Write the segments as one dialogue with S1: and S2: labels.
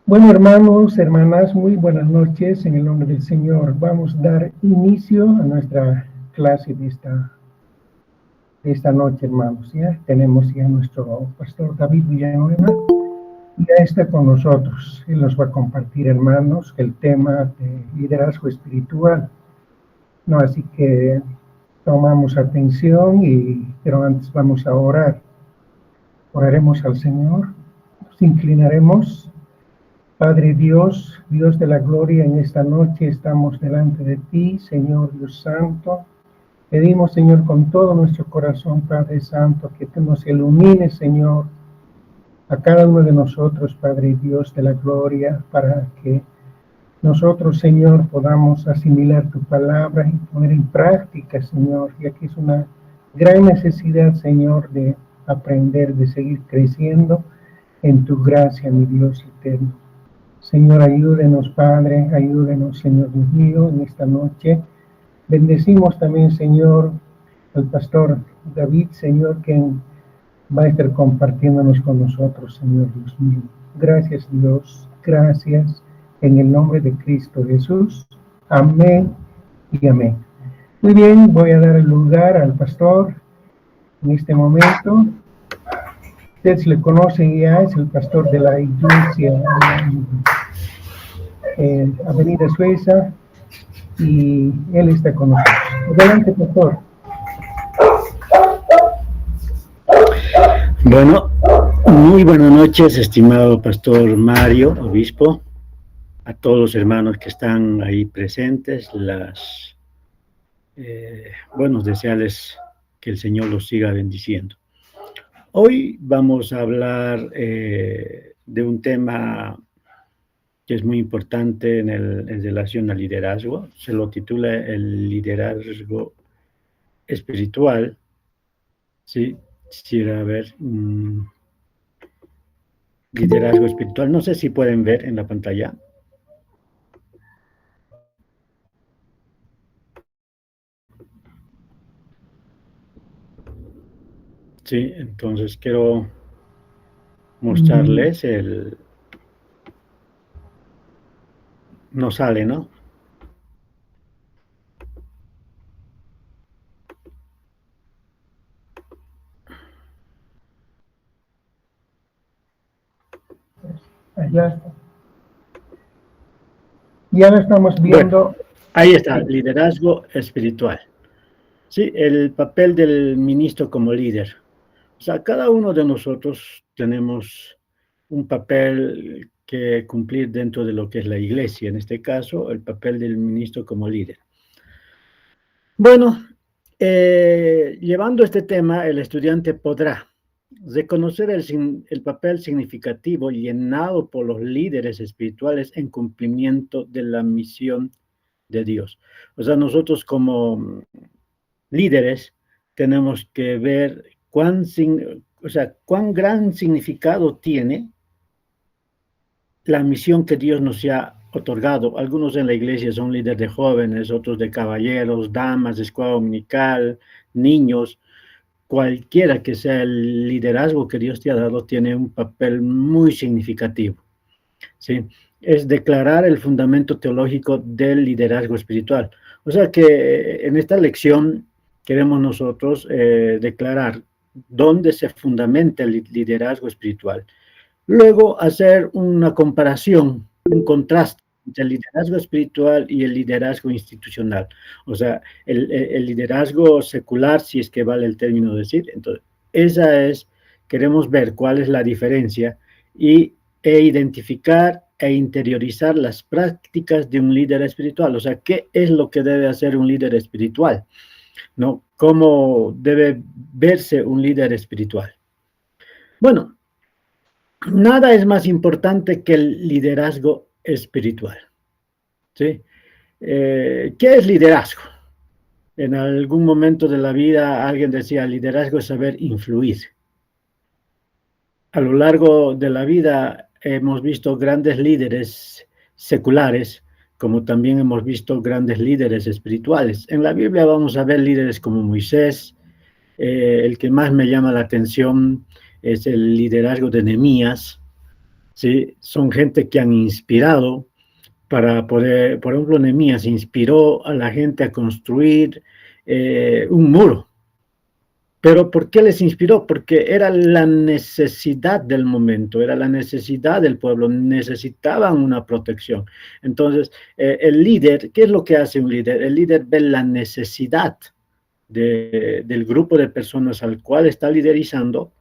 S1: Bueno, hermanos, hermanas, muy buenas noches en el nombre del Señor. Vamos a dar inicio a nuestra clase de esta noche, hermanos. Ya tenemos ya nuestro pastor David Villanueva, ya está con nosotros. Él nos va a compartir, hermanos, el tema de liderazgo espiritual. No, así que tomamos atención, pero antes vamos a orar. Oraremos al Señor, nos inclinaremos. Padre Dios, Dios de la gloria, en esta noche estamos delante de ti, Señor Dios Santo. Pedimos, Señor, con todo nuestro corazón, Padre Santo, que tú nos ilumines, Señor, a cada uno de nosotros, Padre Dios de la gloria, para que nosotros, Señor, podamos asimilar tu palabra y poner en práctica, Señor, ya que es una gran necesidad, Señor, de aprender, de seguir creciendo en tu gracia, mi Dios eterno. Señor, ayúdenos, Padre, ayúdenos, Señor Dios mío, en esta noche. Bendecimos también, Señor, al pastor David, Señor, que va a estar compartiéndonos con nosotros, Señor Dios mío. Gracias, Dios, gracias, en el nombre de Cristo Jesús. Amén y amén. Muy bien, voy a dar el lugar al pastor en este momento. Ustedes le conocen ya, es el pastor de la iglesia Avenida Suiza, y él está con nosotros. Adelante, pastor.
S2: Bueno, muy buenas noches, estimado pastor Mario, obispo, a todos los hermanos que están ahí presentes, desearles que el Señor los siga bendiciendo. Hoy vamos a hablar de un tema que es muy importante en relación al liderazgo. Se lo titula el liderazgo espiritual. Sí, quisiera ver liderazgo espiritual. No sé si pueden ver en la pantalla. Sí, entonces quiero mostrarles el... No sale, ¿no?
S1: Allá está. Ya lo estamos viendo.
S2: Bueno, ahí está, liderazgo espiritual. Sí, el papel del ministro como líder. O sea, cada uno de nosotros tenemos un papel que cumplir dentro de lo que es la iglesia, en este caso, el papel del ministro como líder. Bueno, llevando este tema, el estudiante podrá reconocer el papel significativo llenado por los líderes espirituales en cumplimiento de la misión de Dios. O sea, nosotros como líderes tenemos que ver cuán gran significado tiene la misión que Dios nos ha otorgado. Algunos en la iglesia son líderes de jóvenes, otros de caballeros, damas, de escuela dominical, niños. Cualquiera que sea el liderazgo que Dios te ha dado, tiene un papel muy significativo. ¿Sí? Es declarar el fundamento teológico del liderazgo espiritual. O sea que en esta lección queremos nosotros declarar dónde se fundamenta el liderazgo espiritual. Luego hacer una comparación, un contraste entre el liderazgo espiritual y el liderazgo institucional. O sea, el liderazgo secular, si es que vale el término decir. Entonces, queremos ver cuál es la diferencia e identificar e interiorizar las prácticas de un líder espiritual. O sea, ¿qué es lo que debe hacer un líder espiritual? ¿No? ¿Cómo debe verse un líder espiritual? Bueno, nada es más importante que el liderazgo espiritual. ¿Sí? ¿Qué es liderazgo? En algún momento de la vida alguien decía, liderazgo es saber influir. A lo largo de la vida hemos visto grandes líderes seculares, como también hemos visto grandes líderes espirituales. En la Biblia vamos a ver líderes como Moisés. El que más me llama la atención es el liderazgo de Nehemías. ¿sí? Son gente que han inspirado para poder, por ejemplo, Nehemías inspiró a la gente a construir un muro. ¿Pero por qué les inspiró? Porque era la necesidad del momento, era la necesidad del pueblo, necesitaban una protección. Entonces, el líder, ¿qué es lo que hace un líder? El líder ve la necesidad del grupo de personas al cual está liderizando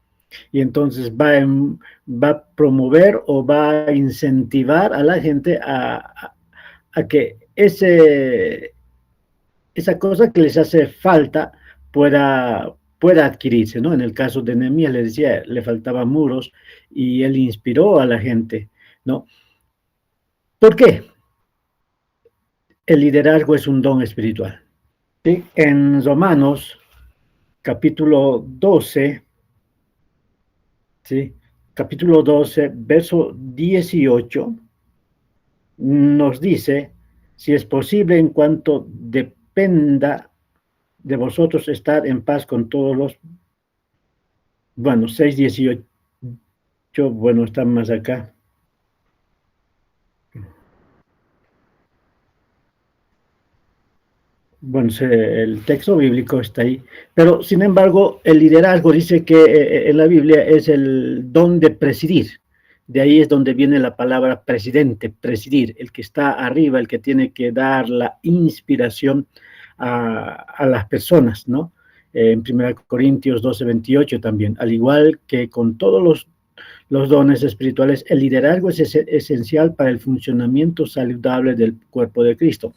S2: y entonces va a promover o va a incentivar a la gente a que esa cosa que les hace falta pueda adquirirse, ¿no? En el caso de Nehemías, le decía, le faltaban muros y él inspiró a la gente, ¿no? ¿Por qué? El liderazgo es un don espiritual. ¿Sí? En Romanos, capítulo 12, ¿sí? Capítulo 12, verso 18, nos dice, si es posible en cuanto dependa de vosotros estar en paz con todos los, bueno, 6:18, bueno, están más acá. Bueno, el texto bíblico está ahí, pero sin embargo el liderazgo dice que en la Biblia es el don de presidir. De ahí es donde viene la palabra presidente, presidir, el que está arriba, el que tiene que dar la inspiración a las personas, ¿no? En 1 Corintios 12:28 también, al igual que con todos los dones espirituales, el liderazgo es esencial para el funcionamiento saludable del cuerpo de Cristo.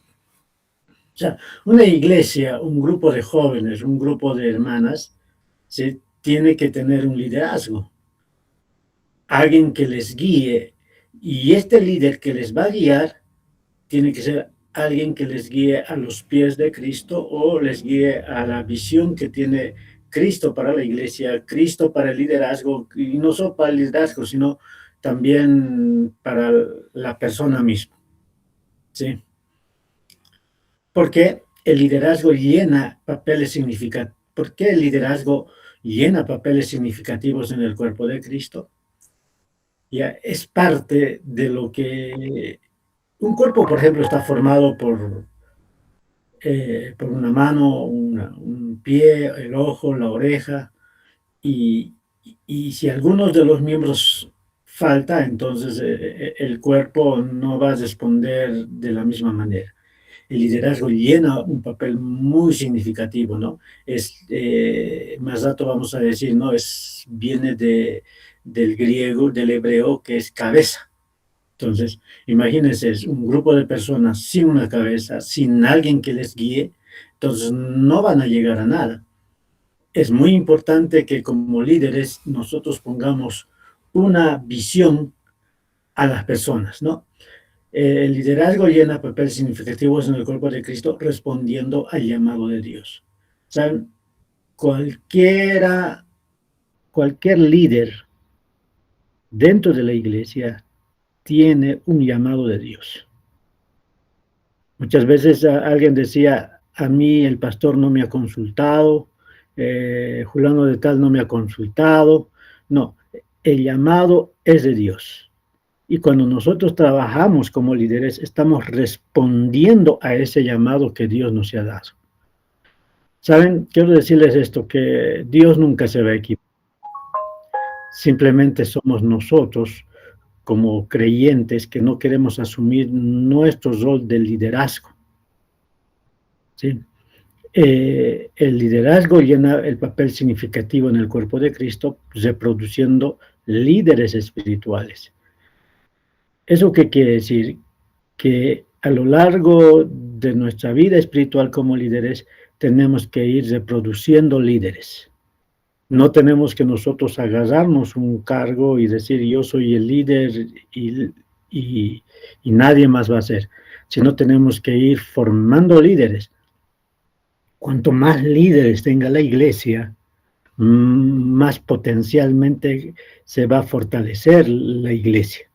S2: O sea, una iglesia, un grupo de jóvenes, un grupo de hermanas, se tiene que tener un liderazgo, alguien que les guíe, y este líder que les va a guiar tiene que ser alguien que les guíe a los pies de Cristo o les guíe a la visión que tiene Cristo para la iglesia, Cristo para el liderazgo, y no solo para el liderazgo, sino también para la persona misma. ¿Sí? Porque el liderazgo llena papeles significativos. ¿Por qué el liderazgo llena papeles significativos en el cuerpo de Cristo? Ya es parte de lo que un cuerpo, por ejemplo, está formado por una mano, un pie, el ojo, la oreja, y, y si algunos de los miembros falta, entonces el cuerpo no va a responder de la misma manera. El liderazgo llena un papel muy significativo, ¿no? Más rato vamos a decir, ¿no? Viene del griego, del hebreo, que es cabeza. Entonces, imagínense, es un grupo de personas sin una cabeza, sin alguien que les guíe, entonces no van a llegar a nada. Es muy importante que como líderes nosotros pongamos una visión a las personas, ¿no? El liderazgo llena papeles significativos en el cuerpo de Cristo respondiendo al llamado de Dios. ¿Saben? Cualquier líder dentro de la iglesia tiene un llamado de Dios. Muchas veces alguien decía, a mí el pastor no me ha consultado, fulano de tal no me ha consultado. No, el llamado es de Dios. Y cuando nosotros trabajamos como líderes, estamos respondiendo a ese llamado que Dios nos ha dado. ¿Saben? Quiero decirles esto, que Dios nunca se va a equivocar. Simplemente somos nosotros, como creyentes, que no queremos asumir nuestro rol de liderazgo. ¿Sí? El liderazgo llena el papel significativo en el cuerpo de Cristo, reproduciendo líderes espirituales. ¿Eso qué quiere decir? Que a lo largo de nuestra vida espiritual como líderes tenemos que ir reproduciendo líderes. No tenemos que nosotros agarrarnos un cargo y decir yo soy el líder y nadie más va a ser, sino tenemos que ir formando líderes. Cuanto más líderes tenga la iglesia, más potencialmente se va a fortalecer la iglesia.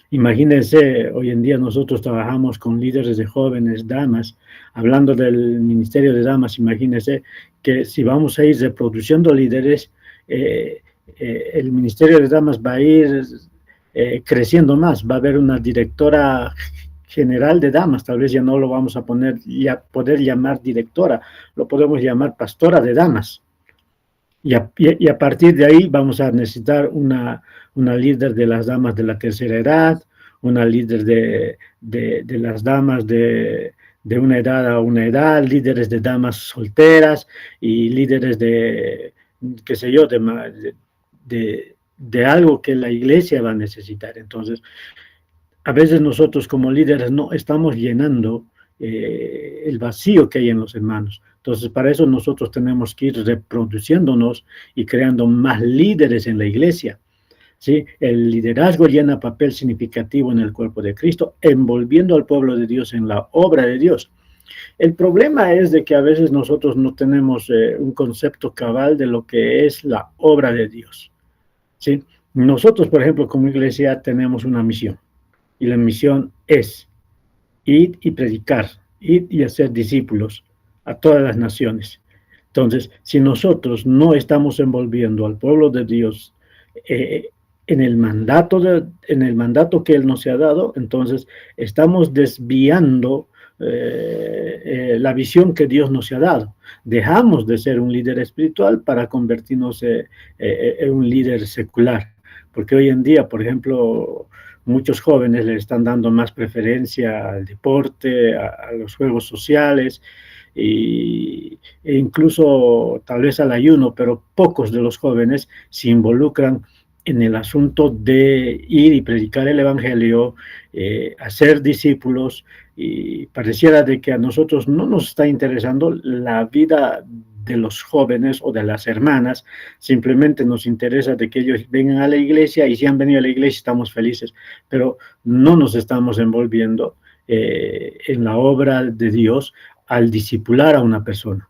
S2: Imagínense, hoy en día nosotros trabajamos con líderes de jóvenes, damas, hablando del ministerio de damas, imagínense que si vamos a ir reproduciendo líderes, el ministerio de damas va a ir creciendo más. Va a haber una directora general de damas, tal vez ya no lo vamos a poder llamar directora, lo podemos llamar pastora de damas. Y a partir de ahí vamos a necesitar una líder de las damas de la tercera edad, una líder de las damas de una edad a una edad, líderes de damas solteras y líderes de, qué sé yo, de algo que la iglesia va a necesitar. Entonces, a veces nosotros como líderes no estamos llenando el vacío que hay en los hermanos. Entonces, para eso nosotros tenemos que ir reproduciéndonos y creando más líderes en la iglesia. ¿Sí? El liderazgo llena papel significativo en el cuerpo de Cristo, envolviendo al pueblo de Dios en la obra de Dios. El problema es de que a veces nosotros no tenemos un concepto cabal de lo que es la obra de Dios. ¿Sí? Nosotros, por ejemplo, como iglesia tenemos una misión, y la misión es ir y predicar, ir y hacer discípulos a todas las naciones. Entonces, si nosotros no estamos envolviendo al pueblo de Dios en el mandato que Él nos ha dado, entonces estamos desviando la visión que Dios nos ha dado. Dejamos de ser un líder espiritual para convertirnos en un líder secular, porque hoy en día, por ejemplo, muchos jóvenes le están dando más preferencia al deporte, a los juegos sociales, e incluso tal vez al ayuno, pero pocos de los jóvenes se involucran en el asunto de ir y predicar el evangelio, hacer discípulos, y pareciera de que a nosotros no nos está interesando la vida de los jóvenes o de las hermanas, simplemente nos interesa de que ellos vengan a la iglesia, y si han venido a la iglesia estamos felices, pero no nos estamos envolviendo en la obra de Dios al discipular a una persona.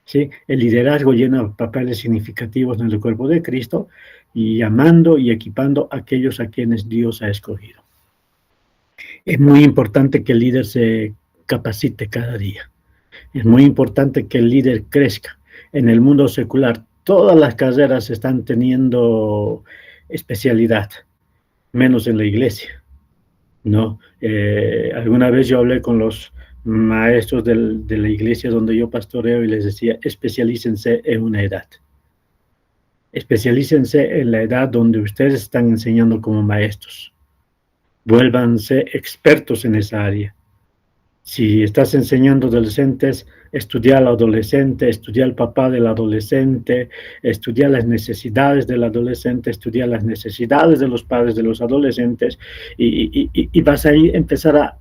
S2: ¿Sí? El liderazgo llena papeles significativos en el cuerpo de Cristo, y amando y equipando a aquellos a quienes Dios ha escogido. Es muy importante que el líder se capacite cada día. Es muy importante que el líder crezca. En el mundo secular, todas las carreras están teniendo especialidad, menos en la iglesia, ¿no? Alguna vez yo hablé con los maestros de la iglesia donde yo pastoreo y les decía, especialícense en una edad. Especialícense en la edad donde ustedes están enseñando como maestros. Vuélvanse expertos en esa área. Si estás enseñando adolescentes, estudia al adolescente, estudia al papá del adolescente, estudia las necesidades del adolescente, estudia las necesidades de los padres de los adolescentes, y vas a empezar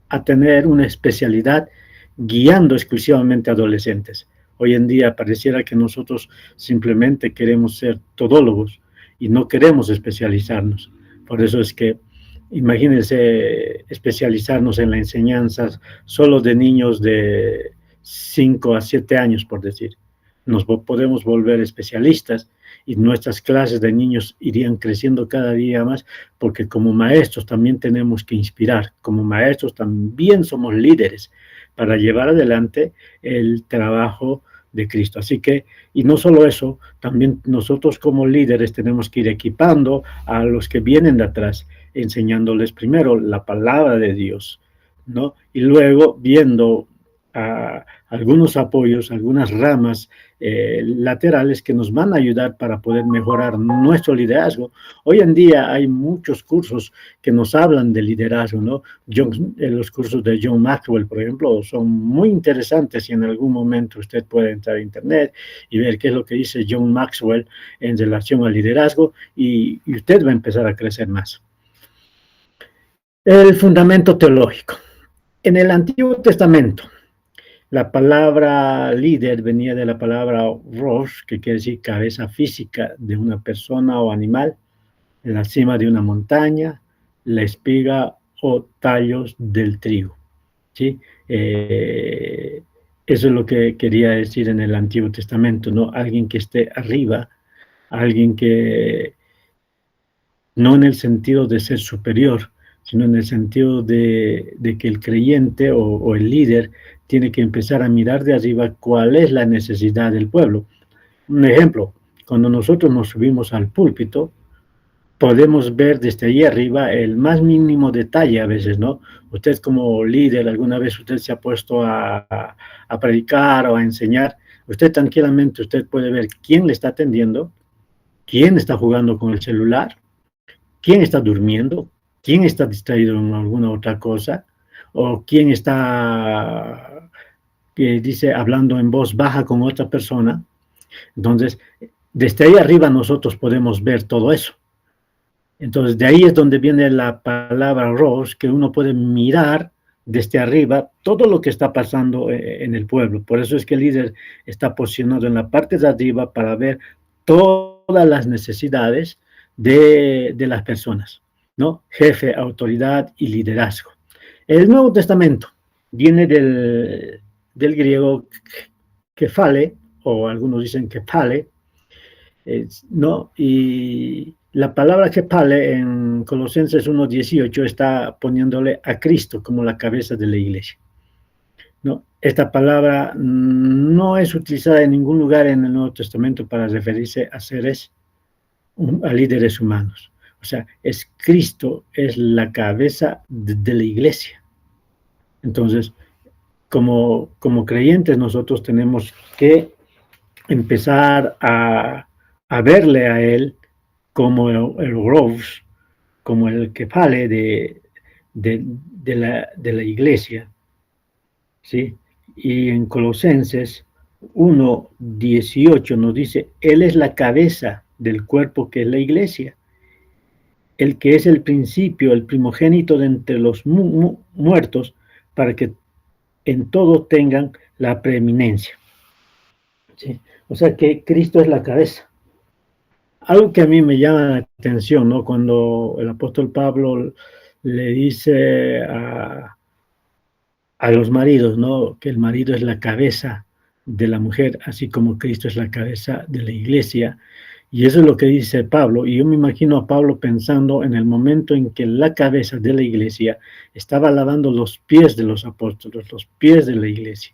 S2: a tener una especialidad guiando exclusivamente a adolescentes. Hoy en día pareciera que nosotros simplemente queremos ser todólogos y no queremos especializarnos. Por eso es que imagínense especializarnos en la enseñanza solo de niños de 5 a 7 años, por decir. Nos podemos volver especialistas y nuestras clases de niños irían creciendo cada día más, porque como maestros también tenemos que inspirar, como maestros también somos líderes para llevar adelante el trabajo de Cristo. Así que, y no solo eso, también nosotros como líderes tenemos que ir equipando a los que vienen de atrás, enseñándoles primero la palabra de Dios, ¿no? Y luego viendo algunos apoyos, algunas ramas laterales que nos van a ayudar para poder mejorar nuestro liderazgo. Hoy en día hay muchos cursos que nos hablan de liderazgo, ¿no? Los cursos de John Maxwell, por ejemplo, son muy interesantes, y en algún momento usted puede entrar a internet y ver qué es lo que dice John Maxwell en relación al liderazgo, y usted va a empezar a crecer más. El fundamento teológico. En el Antiguo Testamento, la palabra líder venía de la palabra rosh, que quiere decir cabeza física de una persona o animal, en la cima de una montaña, la espiga o tallos del trigo. ¿Sí? Eso es lo que quería decir en el Antiguo Testamento, ¿no? Alguien que esté arriba, alguien que, no en el sentido de ser superior, sino en el sentido de que el creyente o el líder tiene que empezar a mirar de arriba cuál es la necesidad del pueblo. Un ejemplo, cuando nosotros nos subimos al púlpito, podemos ver desde ahí arriba el más mínimo detalle a veces, ¿no? Usted como líder, alguna vez usted se ha puesto a predicar o a enseñar, usted tranquilamente, usted puede ver quién le está atendiendo, quién está jugando con el celular, quién está durmiendo, quién está distraído en alguna otra cosa, o quién está, que dice, hablando en voz baja con otra persona. Entonces, desde ahí arriba nosotros podemos ver todo eso. Entonces, de ahí es donde viene la palabra Rosh, que uno puede mirar desde arriba todo lo que está pasando en el pueblo. Por eso es que el líder está posicionado en la parte de arriba para ver todas las necesidades de las personas, ¿no? Jefe, autoridad y liderazgo. El Nuevo Testamento viene del griego kefale, o algunos dicen kefale, ¿no? Y la palabra kefale en Colosenses 1:18 está poniéndole a Cristo como la cabeza de la iglesia, ¿no? Esta palabra no es utilizada en ningún lugar en el Nuevo Testamento para referirse a seres, a líderes humanos. O sea, es Cristo, es la cabeza de la iglesia. Entonces, como creyentes nosotros tenemos que empezar a verle a él como el Rosh, como el que vale de la iglesia, ¿sí? Y en Colosenses 1:18 nos dice, él es la cabeza del cuerpo que es la iglesia, el que es el principio, el primogénito de entre los muertos, para que en todo tengan la preeminencia. ¿Sí? O sea que Cristo es la cabeza. Algo que a mí me llama la atención, ¿no? Cuando el apóstol Pablo le dice a los maridos, ¿no? Que el marido es la cabeza de la mujer, así como Cristo es la cabeza de la iglesia. Y eso es lo que dice Pablo. Y yo me imagino a Pablo pensando en el momento en que la cabeza de la iglesia estaba lavando los pies de los apóstoles, los pies de la iglesia,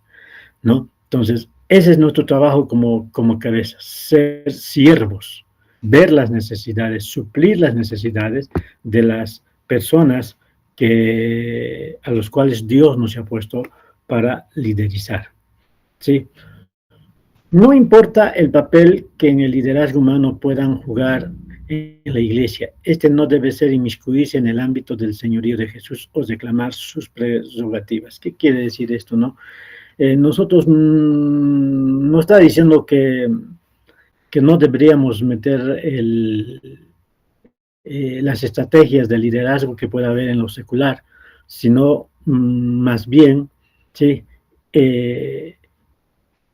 S2: ¿no? Entonces, ese es nuestro trabajo como cabeza, ser siervos, ver las necesidades, suplir las necesidades de las personas a los cuales Dios nos ha puesto para liderizar, ¿sí? No importa el papel que en el liderazgo humano puedan jugar en la iglesia, este no debe ser inmiscuirse en el ámbito del señorío de Jesús o reclamar sus prerrogativas. ¿Qué quiere decir esto, no? Nosotros no está diciendo que no deberíamos meter las estrategias de liderazgo que pueda haber en lo secular, sino más bien, ¿sí?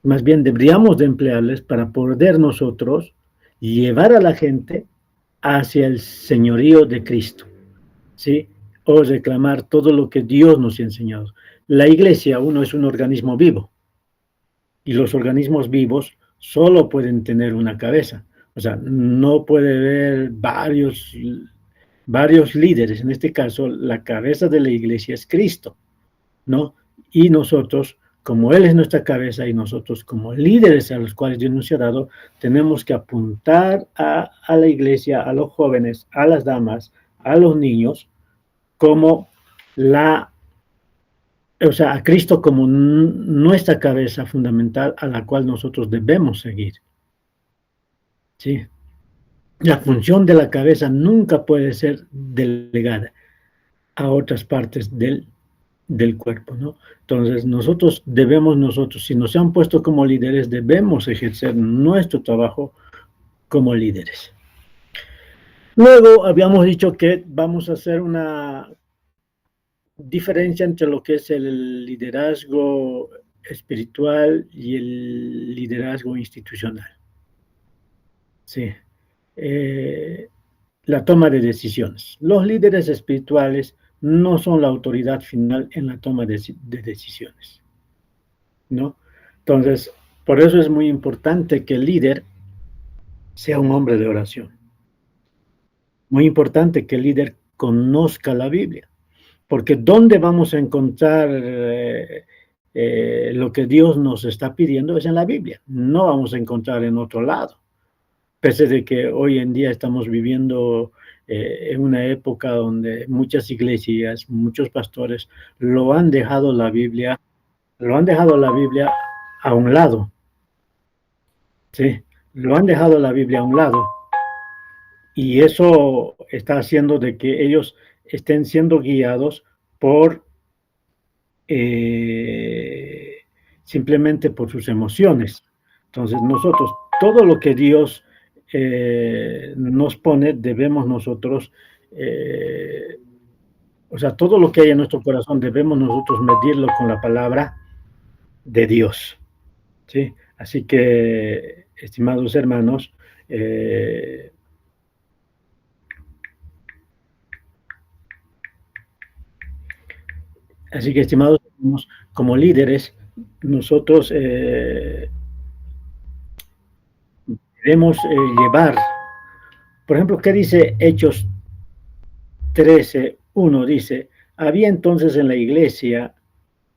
S2: Más bien deberíamos de emplearles para poder nosotros llevar a la gente hacia el señorío de Cristo, ¿sí? O reclamar todo lo que Dios nos ha enseñado. La iglesia, uno es un organismo vivo, y los organismos vivos solo pueden tener una cabeza. O sea, no puede haber varios líderes. En este caso, la cabeza de la iglesia es Cristo, ¿no? Y nosotros, como Él es nuestra cabeza y nosotros como líderes a los cuales Dios nos ha dado, tenemos que apuntar a la iglesia, a los jóvenes, a las damas, a los niños, como a Cristo como nuestra cabeza fundamental a la cual nosotros debemos seguir. ¿Sí? La función de la cabeza nunca puede ser delegada a otras partes del cuerpo, ¿no? Entonces, si nos han puesto como líderes, debemos ejercer nuestro trabajo como líderes. Luego, habíamos dicho que vamos a hacer una diferencia entre lo que es el liderazgo espiritual y el liderazgo institucional. Sí. La toma de decisiones. Los líderes espirituales no son la autoridad final en la toma de decisiones, ¿no? Entonces, por eso es muy importante que el líder sea un hombre de oración. Muy importante que el líder conozca la Biblia. Porque ¿dónde vamos a encontrar lo que Dios nos está pidiendo? Es en la Biblia. No vamos a encontrar en otro lado. pese de que hoy en día estamos viviendo en una época donde muchas iglesias, muchos pastores lo han dejado la Biblia a un lado, ¿sí? Lo han dejado la Biblia a un lado y eso está haciendo de que ellos estén siendo guiados por eh, simplemente por sus emociones. Entonces nosotros, todo lo que Dios nos pone, debemos nosotros, o sea, todo lo que hay en nuestro corazón, debemos nosotros medirlo con la palabra de Dios. ¿Sí? Así que, estimados hermanos, así que, estimados hermanos, como líderes, nosotros debemos llevar, por ejemplo, ¿qué dice Hechos 13:1? Dice, había entonces en la iglesia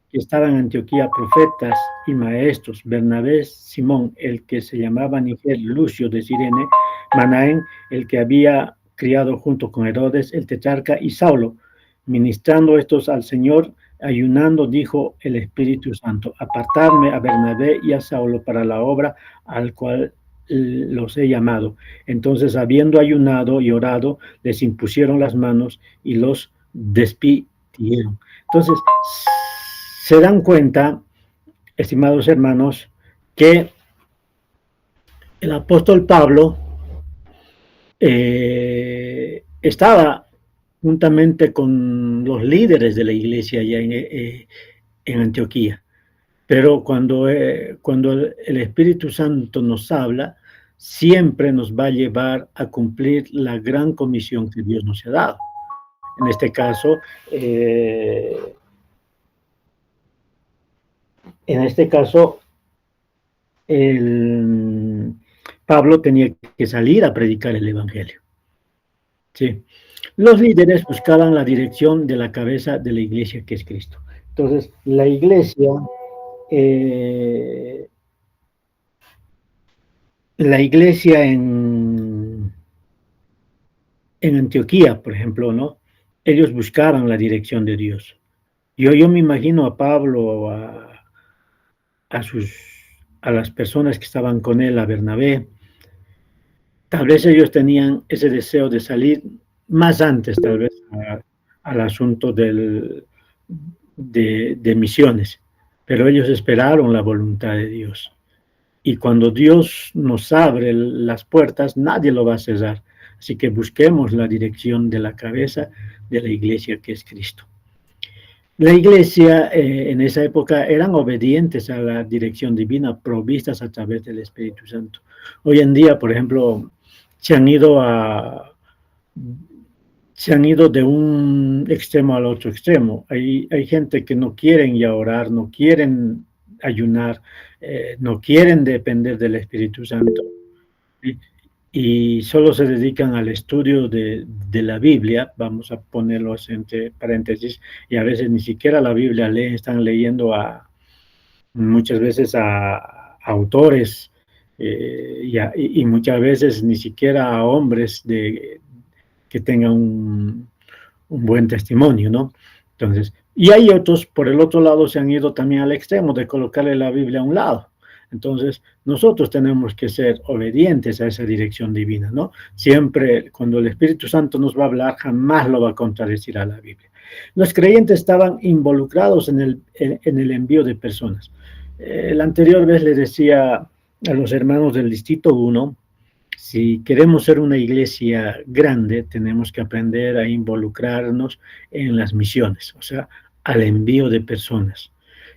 S2: que estaba en Antioquía profetas y maestros, Bernabé, Simón, el que se llamaba Niger, Lucio de Cirene, Manaén, el que había criado junto con Herodes, el tetrarca, y Saulo. Ministrando estos al Señor, ayunando, dijo el Espíritu Santo, apartarme a Bernabé y a Saulo para la obra al cual los he llamado. Entonces, habiendo ayunado y orado, les impusieron las manos y los despidieron. Entonces, se dan cuenta, estimados hermanos, que el apóstol Pablo estaba juntamente con los líderes de la iglesia allá en Antioquía. Pero cuando el Espíritu Santo nos habla, siempre nos va a llevar a cumplir la gran comisión que Dios nos ha dado. En este caso, Pablo tenía que salir a predicar el Evangelio. ¿Sí? Los líderes buscaban la dirección de la cabeza de la iglesia, que es Cristo. Entonces, la iglesia en Antioquía, por ejemplo, ¿no? Ellos buscaban la dirección de Dios. Yo me imagino a Pablo, a las personas que estaban con él, a Bernabé, tal vez ellos tenían ese deseo de salir más antes, tal vez, al asunto de misiones, pero ellos esperaron la voluntad de Dios. Y cuando Dios nos abre las puertas, nadie lo va a cerrar. Así que busquemos la dirección de la cabeza de la iglesia, que es Cristo. La iglesia en esa época eran obedientes a la dirección divina, provistas a través del Espíritu Santo. Hoy en día, por ejemplo, se han ido de un extremo al otro extremo. Hay gente que no quieren ya orar, no quieren ayunar, no quieren depender del Espíritu Santo. Y solo se dedican al estudio de la Biblia, vamos a ponerlo entre paréntesis, y a veces ni siquiera la Biblia leen, están leyendo muchas veces a autores y muchas veces ni siquiera a hombres que tengan un buen testimonio, ¿no? Entonces, y hay otros, por el otro lado, se han ido también al extremo de colocarle la Biblia a un lado. Entonces, nosotros tenemos que ser obedientes a esa dirección divina, ¿no? Siempre, cuando el Espíritu Santo nos va a hablar, jamás lo va a contradecir a la Biblia. Los creyentes estaban involucrados en el envío de personas. La anterior vez le decía a los hermanos del Distrito 1, si queremos ser una iglesia grande, tenemos que aprender a involucrarnos en las misiones, o sea, al envío de personas.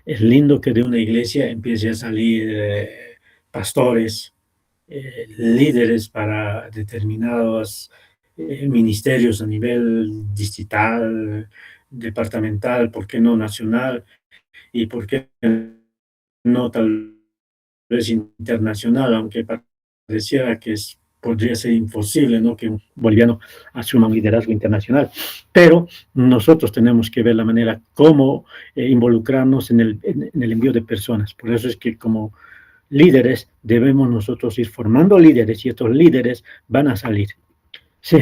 S2: Es lindo que de una iglesia empiece a salir pastores, líderes para determinados ministerios a nivel distrital, departamental, ¿por qué no nacional? Y ¿por qué no tal vez internacional? Aunque pareciera que podría ser imposible, ¿no?, que un boliviano asuma un liderazgo internacional, pero nosotros tenemos que ver la manera cómo involucrarnos en el envío de personas. Por eso es que, como líderes, debemos nosotros ir formando líderes y estos líderes van a salir. Sí.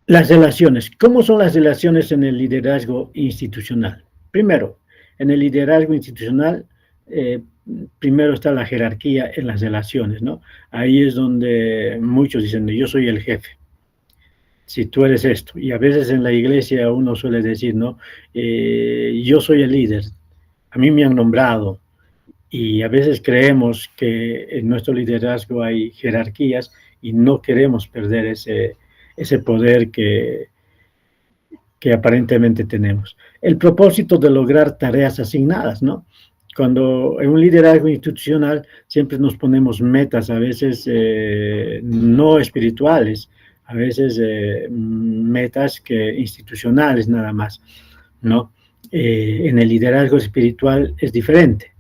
S2: Las relaciones. ¿Cómo son las relaciones en el liderazgo institucional? Primero, en el liderazgo institucional, primero está la jerarquía en las relaciones, ¿no? Ahí es donde muchos dicen, yo soy el jefe, si tú eres esto. Y a veces en la iglesia uno suele decir, ¿no? Yo soy el líder, a mí me han nombrado. Y a veces creemos que en nuestro liderazgo hay jerarquías y no queremos perder ese poder que aparentemente tenemos. El propósito de lograr tareas asignadas, ¿no? Cuando en un liderazgo institucional siempre nos ponemos metas, a veces no espirituales, a veces metas institucionales nada más, ¿no? En el liderazgo espiritual es diferente.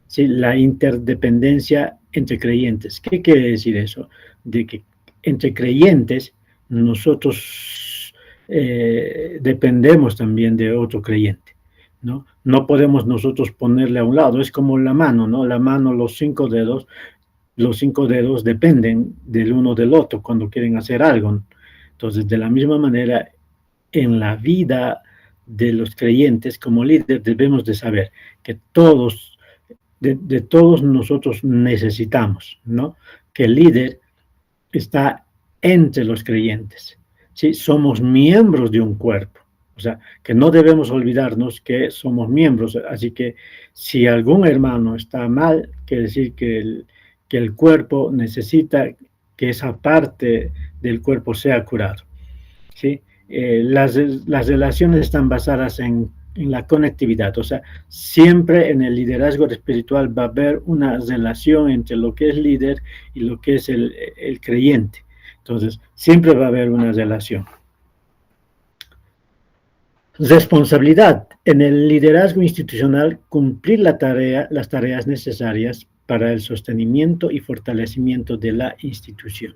S2: ¿Sí? La interdependencia entre creyentes. ¿Qué quiere decir eso? De que entre creyentes nosotros dependemos también de otro creyente, ¿no? No podemos nosotros ponerle a un lado, es como la mano, ¿no? La mano, los cinco dedos dependen del uno del otro cuando quieren hacer algo. Entonces, de la misma manera, en la vida de los creyentes, como líder, debemos de saber que todos de todos nosotros necesitamos, ¿no? Que el líder está entre los creyentes, ¿sí? Somos miembros de un cuerpo, o sea, que no debemos olvidarnos que somos miembros, así que si algún hermano está mal, quiere decir que el cuerpo necesita que esa parte del cuerpo sea curado, ¿sí? Las relaciones están basadas en la conectividad, o sea, siempre en el liderazgo espiritual va a haber una relación entre lo que es líder y lo que es el creyente. Entonces, siempre va a haber una relación. Responsabilidad. En el liderazgo institucional, cumplir las tareas necesarias para el sostenimiento y fortalecimiento de la institución.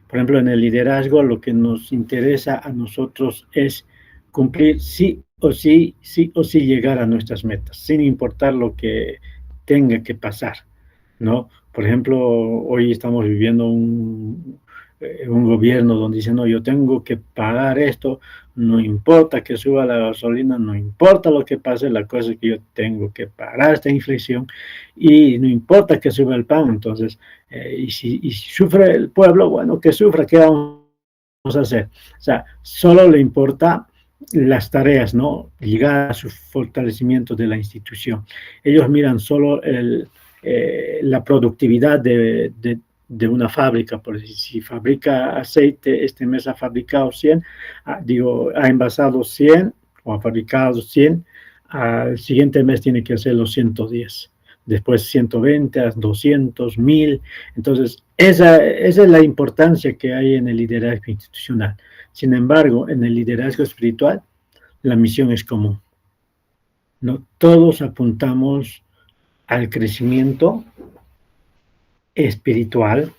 S2: Por ejemplo, en el liderazgo lo que nos interesa a nosotros es cumplir sí o sí llegar a nuestras metas, sin importar lo que tenga que pasar, ¿no? Por ejemplo, hoy estamos viviendo un gobierno donde dice, no, yo tengo que pagar esto, no importa que suba la gasolina, no importa lo que pase, la cosa es que yo tengo que pagar esta inflación y no importa que suba el pan. Entonces, y si sufre el pueblo, bueno, que sufra, ¿qué vamos a hacer? O sea, solo le importa las tareas, ¿no? Llegar a su fortalecimiento de la institución. Ellos miran solo la productividad de una fábrica, por decir, si fabrica aceite, este mes ha fabricado 100, ha envasado 100 o ha fabricado 100, al siguiente mes tiene que hacer los 110, después 120, 200, 1000. Entonces, esa es la importancia que hay en el liderazgo institucional. Sin embargo, en el liderazgo espiritual, la misión es común, ¿no? Todos apuntamos al crecimiento espiritual,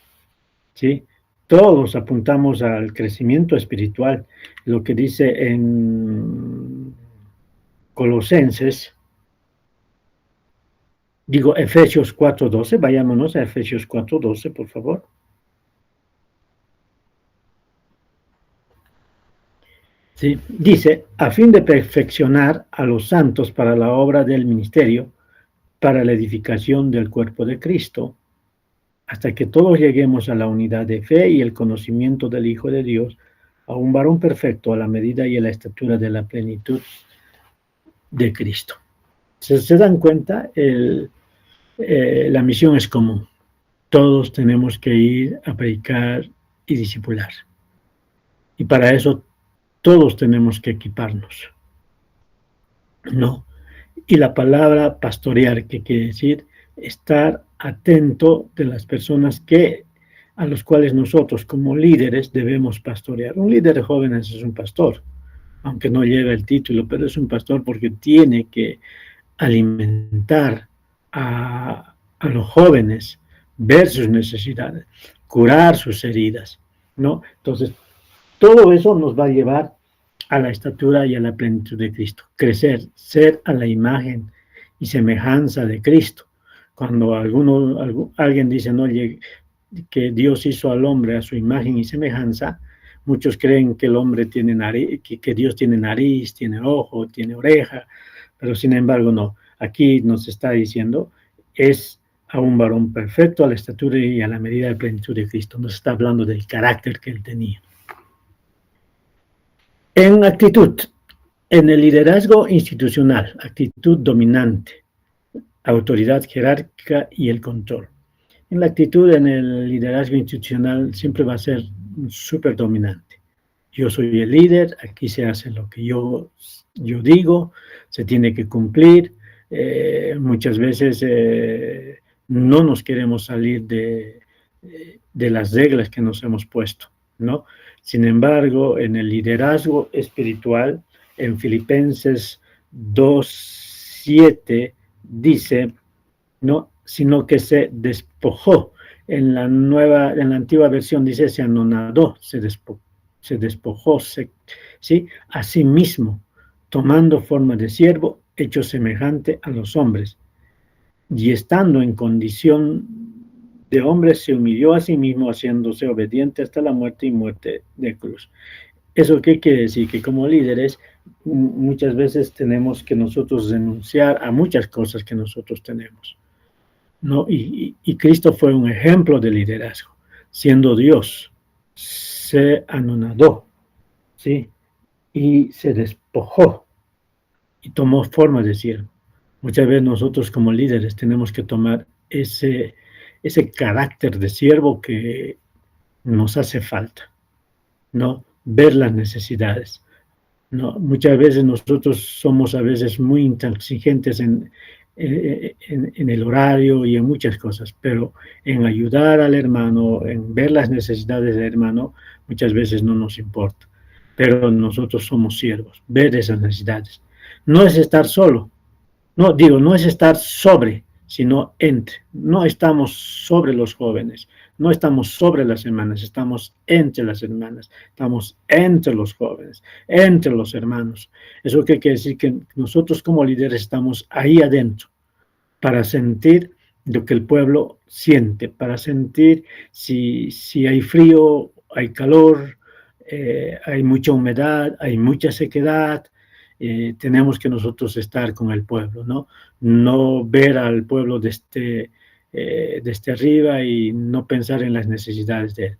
S2: ¿sí? Todos apuntamos al crecimiento espiritual, lo que dice en Colosenses, Efesios 4:12, vayámonos a Efesios 4:12, por favor. ¿Sí? Dice, a fin de perfeccionar a los santos para la obra del ministerio, para la edificación del cuerpo de Cristo, hasta que todos lleguemos a la unidad de fe y el conocimiento del Hijo de Dios, a un varón perfecto a la medida y a la estatura de la plenitud de Cristo. ¿Se dan cuenta? La misión es común. Todos tenemos que ir a predicar y discipular. Y para eso todos tenemos que equiparnos, ¿no? Y la palabra pastorear, ¿qué quiere decir? Estar atento de las personas a los cuales nosotros como líderes debemos pastorear. Un líder de jóvenes es un pastor, aunque no lleve el título, pero es un pastor porque tiene que alimentar a los jóvenes, ver sus necesidades, curar sus heridas, ¿no? Entonces, todo eso nos va a llevar a la estatura y a la plenitud de Cristo. Crecer, ser a la imagen y semejanza de Cristo. Cuando alguien dice, no, que Dios hizo al hombre a su imagen y semejanza, muchos creen que el hombre tiene nariz, que Dios tiene nariz, tiene ojo, tiene oreja, pero sin embargo no. Aquí nos está diciendo, es a un varón perfecto a la estatura y a la medida de plenitud de Cristo. Nos está hablando del carácter que él tenía. En actitud, en el liderazgo institucional, actitud dominante, autoridad jerárquica y el control. En la actitud, en el liderazgo institucional, siempre va a ser súper dominante. Yo soy el líder, aquí se hace lo que yo digo, se tiene que cumplir. Muchas veces no nos queremos salir de las reglas que nos hemos puesto, ¿no? Sin embargo, en el liderazgo espiritual, en Filipenses 2:7 dice, no, sino que se despojó. En la antigua versión dice se anonadó, se despojó, ¿sí? A sí mismo, tomando forma de siervo, hecho semejante a los hombres. Y estando en condición de hombre, se humilló a sí mismo, haciéndose obediente hasta la muerte y muerte de cruz. ¿Eso qué quiere decir? Que como líderes muchas veces tenemos que nosotros renunciar a muchas cosas que nosotros tenemos, ¿no? Y Cristo fue un ejemplo de liderazgo. Siendo Dios, se anonadó, ¿sí? Y se despojó y tomó forma de siervo. Muchas veces nosotros como líderes tenemos que tomar ese carácter de siervo que nos hace falta, ¿no? Ver las necesidades, ¿no? Muchas veces nosotros somos a veces muy intransigentes en el horario y en muchas cosas, pero en ayudar al hermano, en ver las necesidades del hermano, muchas veces no nos importa. Pero nosotros somos siervos, ver esas necesidades. No es estar solo, no es estar sobre, sino entre. No estamos sobre los jóvenes, no estamos sobre las hermanas, estamos entre las hermanas, estamos entre los jóvenes, entre los hermanos. ¿Eso qué quiere decir? Que nosotros como líderes estamos ahí adentro para sentir lo que el pueblo siente, para sentir si hay frío, hay calor, hay mucha humedad, hay mucha sequedad. Tenemos que nosotros estar con el pueblo, no ver al pueblo desde arriba y no pensar en las necesidades de él.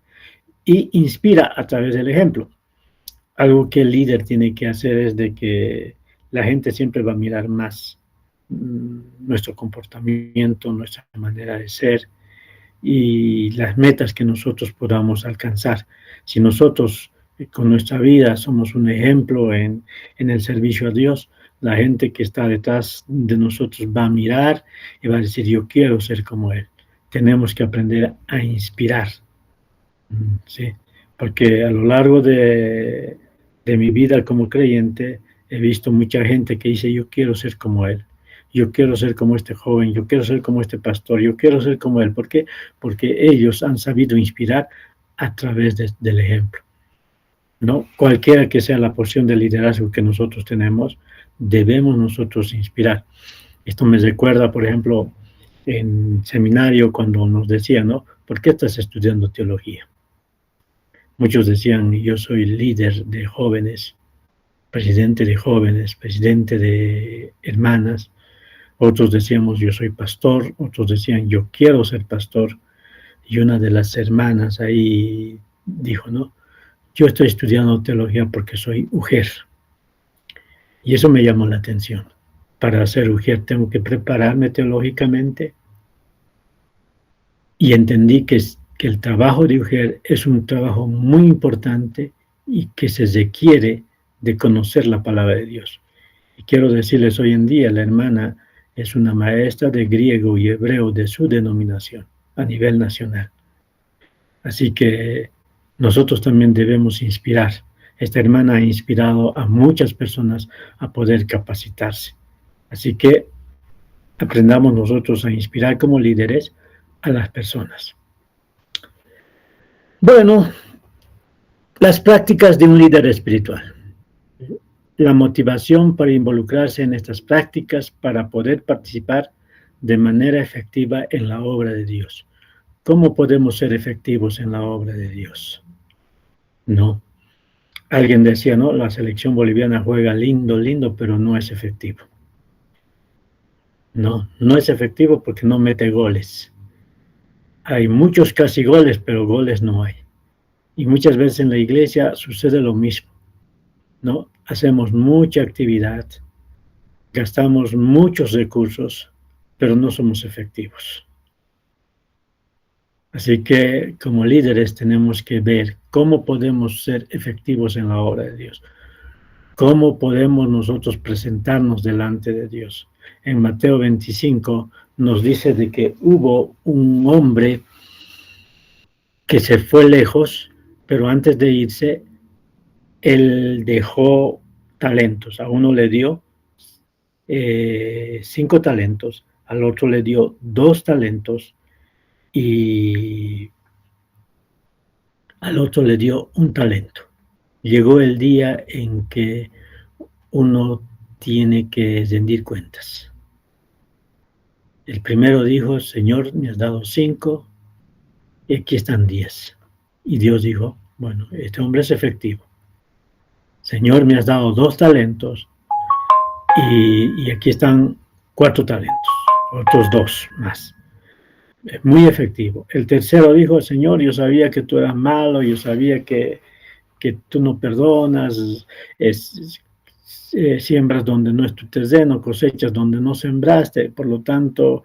S2: Y inspira a través del ejemplo. Algo que el líder tiene que hacer es de que la gente siempre va a mirar más nuestro comportamiento, nuestra manera de ser y las metas que nosotros podamos alcanzar. Si nosotros con nuestra vida somos un ejemplo en el servicio a Dios, la gente que está detrás de nosotros va a mirar y va a decir, yo quiero ser como Él. Tenemos que aprender a inspirar, ¿sí? Porque a lo largo de mi vida como creyente, he visto mucha gente que dice, yo quiero ser como Él. Yo quiero ser como este joven, yo quiero ser como este pastor, yo quiero ser como él. ¿Por qué? Porque ellos han sabido inspirar a través del ejemplo, ¿no? Cualquiera que sea la porción de liderazgo que nosotros tenemos, debemos nosotros inspirar. Esto me recuerda, por ejemplo, en seminario cuando nos decían, ¿no? ¿Por qué estás estudiando teología? Muchos decían, yo soy líder de jóvenes, presidente de hermanas. Otros decíamos, yo soy pastor. Otros decían, yo quiero ser pastor. Y una de las hermanas ahí dijo, no, yo estoy estudiando teología porque soy mujer. Y eso me llamó la atención. Para ser mujer tengo que prepararme teológicamente. Y entendí que el trabajo de mujer es un trabajo muy importante y que se requiere de conocer la palabra de Dios. Y quiero decirles hoy en día, la hermana es una maestra de griego y hebreo de su denominación a nivel nacional. Así que nosotros también debemos inspirar. Esta hermana ha inspirado a muchas personas a poder capacitarse. Así que aprendamos nosotros a inspirar como líderes a las personas. Bueno, las prácticas de un líder espiritual. La motivación para involucrarse en estas prácticas, para poder participar, de manera efectiva en la obra de Dios. ¿Cómo podemos ser efectivos en la obra de Dios? No. Alguien decía, no, la selección boliviana juega lindo, lindo, pero no es efectivo. No, no es efectivo porque no mete goles. Hay muchos casi goles, pero goles no hay. Y muchas veces en la iglesia sucede lo mismo, ¿no? Hacemos mucha actividad, gastamos muchos recursos, pero no somos efectivos. Así que como líderes tenemos que ver cómo podemos ser efectivos en la obra de Dios. ¿Cómo podemos nosotros presentarnos delante de Dios? En Mateo 25 nos dice de que hubo un hombre que se fue lejos, pero antes de irse, él dejó talentos. A uno le dio 5 talentos, al otro le dio 2 talentos y al otro le dio 1 talento. Llegó el día en que uno tiene que rendir cuentas. El primero dijo, Señor, me has dado 5 y aquí están 10. Y Dios dijo, bueno, este hombre es efectivo. Señor, me has dado 2 talentos y aquí están 4 talentos, otros 2 más. Muy efectivo. El tercero dijo, Señor, yo sabía que tú eras malo, yo sabía que tú no perdonas, siembras donde no es tu terreno, cosechas donde no sembraste, por lo tanto,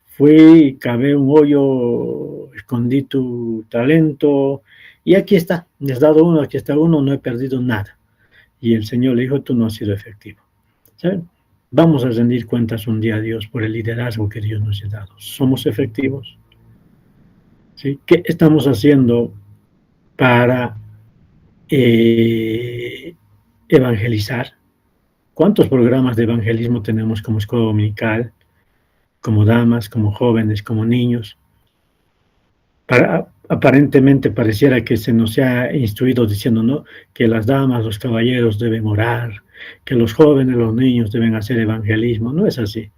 S2: fui, cavé un hoyo, escondí tu talento, y aquí está, me has dado 1, aquí está 1, no he perdido nada. Y el Señor le dijo, tú no has sido efectivo. ¿Saben? Vamos a rendir cuentas un día a Dios por el liderazgo que Dios nos ha dado. ¿Somos efectivos? ¿Sí? ¿Qué estamos haciendo para evangelizar? ¿Cuántos programas de evangelismo tenemos como escuela dominical, como damas, como jóvenes, como niños? Aparentemente pareciera que se nos ha instruido diciendo, ¿no?, que las damas, los caballeros deben orar, que los jóvenes, los niños deben hacer evangelismo. No es así.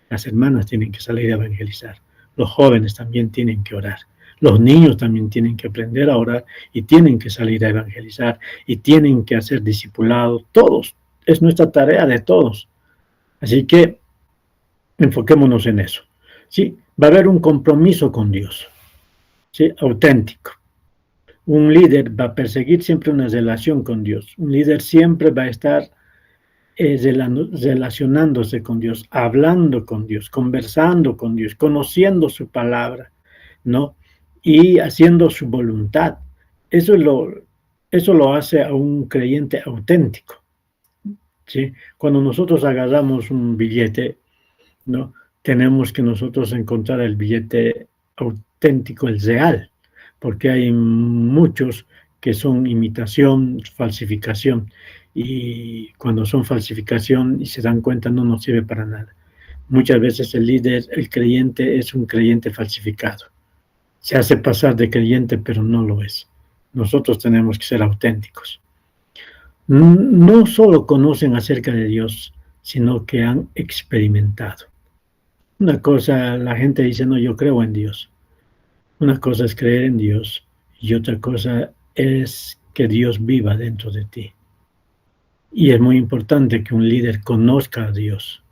S2: Las hermanas tienen que salir a evangelizar. Los jóvenes también tienen que orar. Los niños también tienen que aprender a orar y tienen que salir a evangelizar y tienen que hacer discipulados. Todos. Es nuestra tarea de todos. Así que enfoquémonos en eso. Sí, va a haber un compromiso con Dios. Sí, auténtico. Un líder va a perseguir siempre una relación con Dios. Un líder siempre va a estar relacionándose con Dios, hablando con Dios, conversando con Dios, conociendo su palabra, ¿no? Y haciendo su voluntad. Eso lo hace a un creyente auténtico, ¿sí? Cuando nosotros agarramos un billete, ¿no?, tenemos que nosotros encontrar el billete auténtico, el real, porque hay muchos que son imitación, falsificación, y cuando son falsificación y se dan cuenta no nos sirve para nada. Muchas veces el líder, el creyente, es un creyente falsificado. Se hace pasar de creyente, pero no lo es. Nosotros tenemos que ser auténticos. No solo conocen acerca de Dios, sino que han experimentado. Una cosa, la gente dice, no, yo creo en Dios. Una cosa es creer en Dios y otra cosa es que Dios viva dentro de ti. Y es muy importante que un líder conozca a Dios.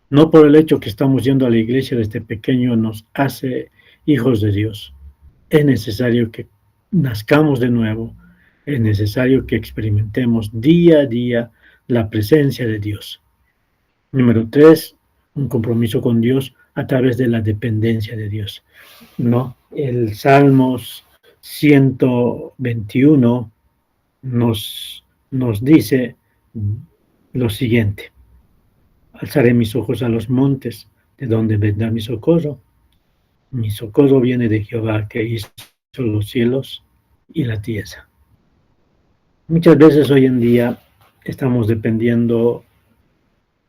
S2: No por el hecho que estamos yendo a la iglesia desde pequeño nos hace hijos de Dios. Es necesario que nazcamos de nuevo. Es necesario que experimentemos día a día la presencia de Dios. Número 3, un compromiso con Dios a través de la dependencia de Dios, ¿no? El Salmos 121 nos dice lo siguiente: alzaré mis ojos a los montes, ¿de donde vendrá mi socorro? Mi socorro viene de Jehová, que hizo los cielos y la tierra. Muchas veces hoy en día estamos dependiendo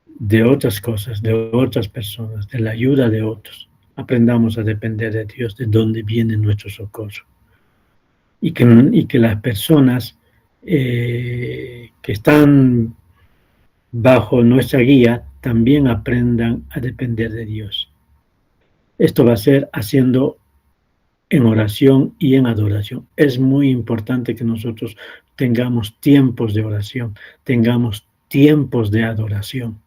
S2: de otras cosas, de otras personas, de la ayuda de otros. Aprendamos a depender de Dios, de dónde viene nuestro socorro. Y que las personas que están bajo nuestra guía también aprendan a depender de Dios. Esto va a ser haciendo en oración y en adoración. Es muy importante que nosotros tengamos tiempos de oración, tengamos tiempos de adoración.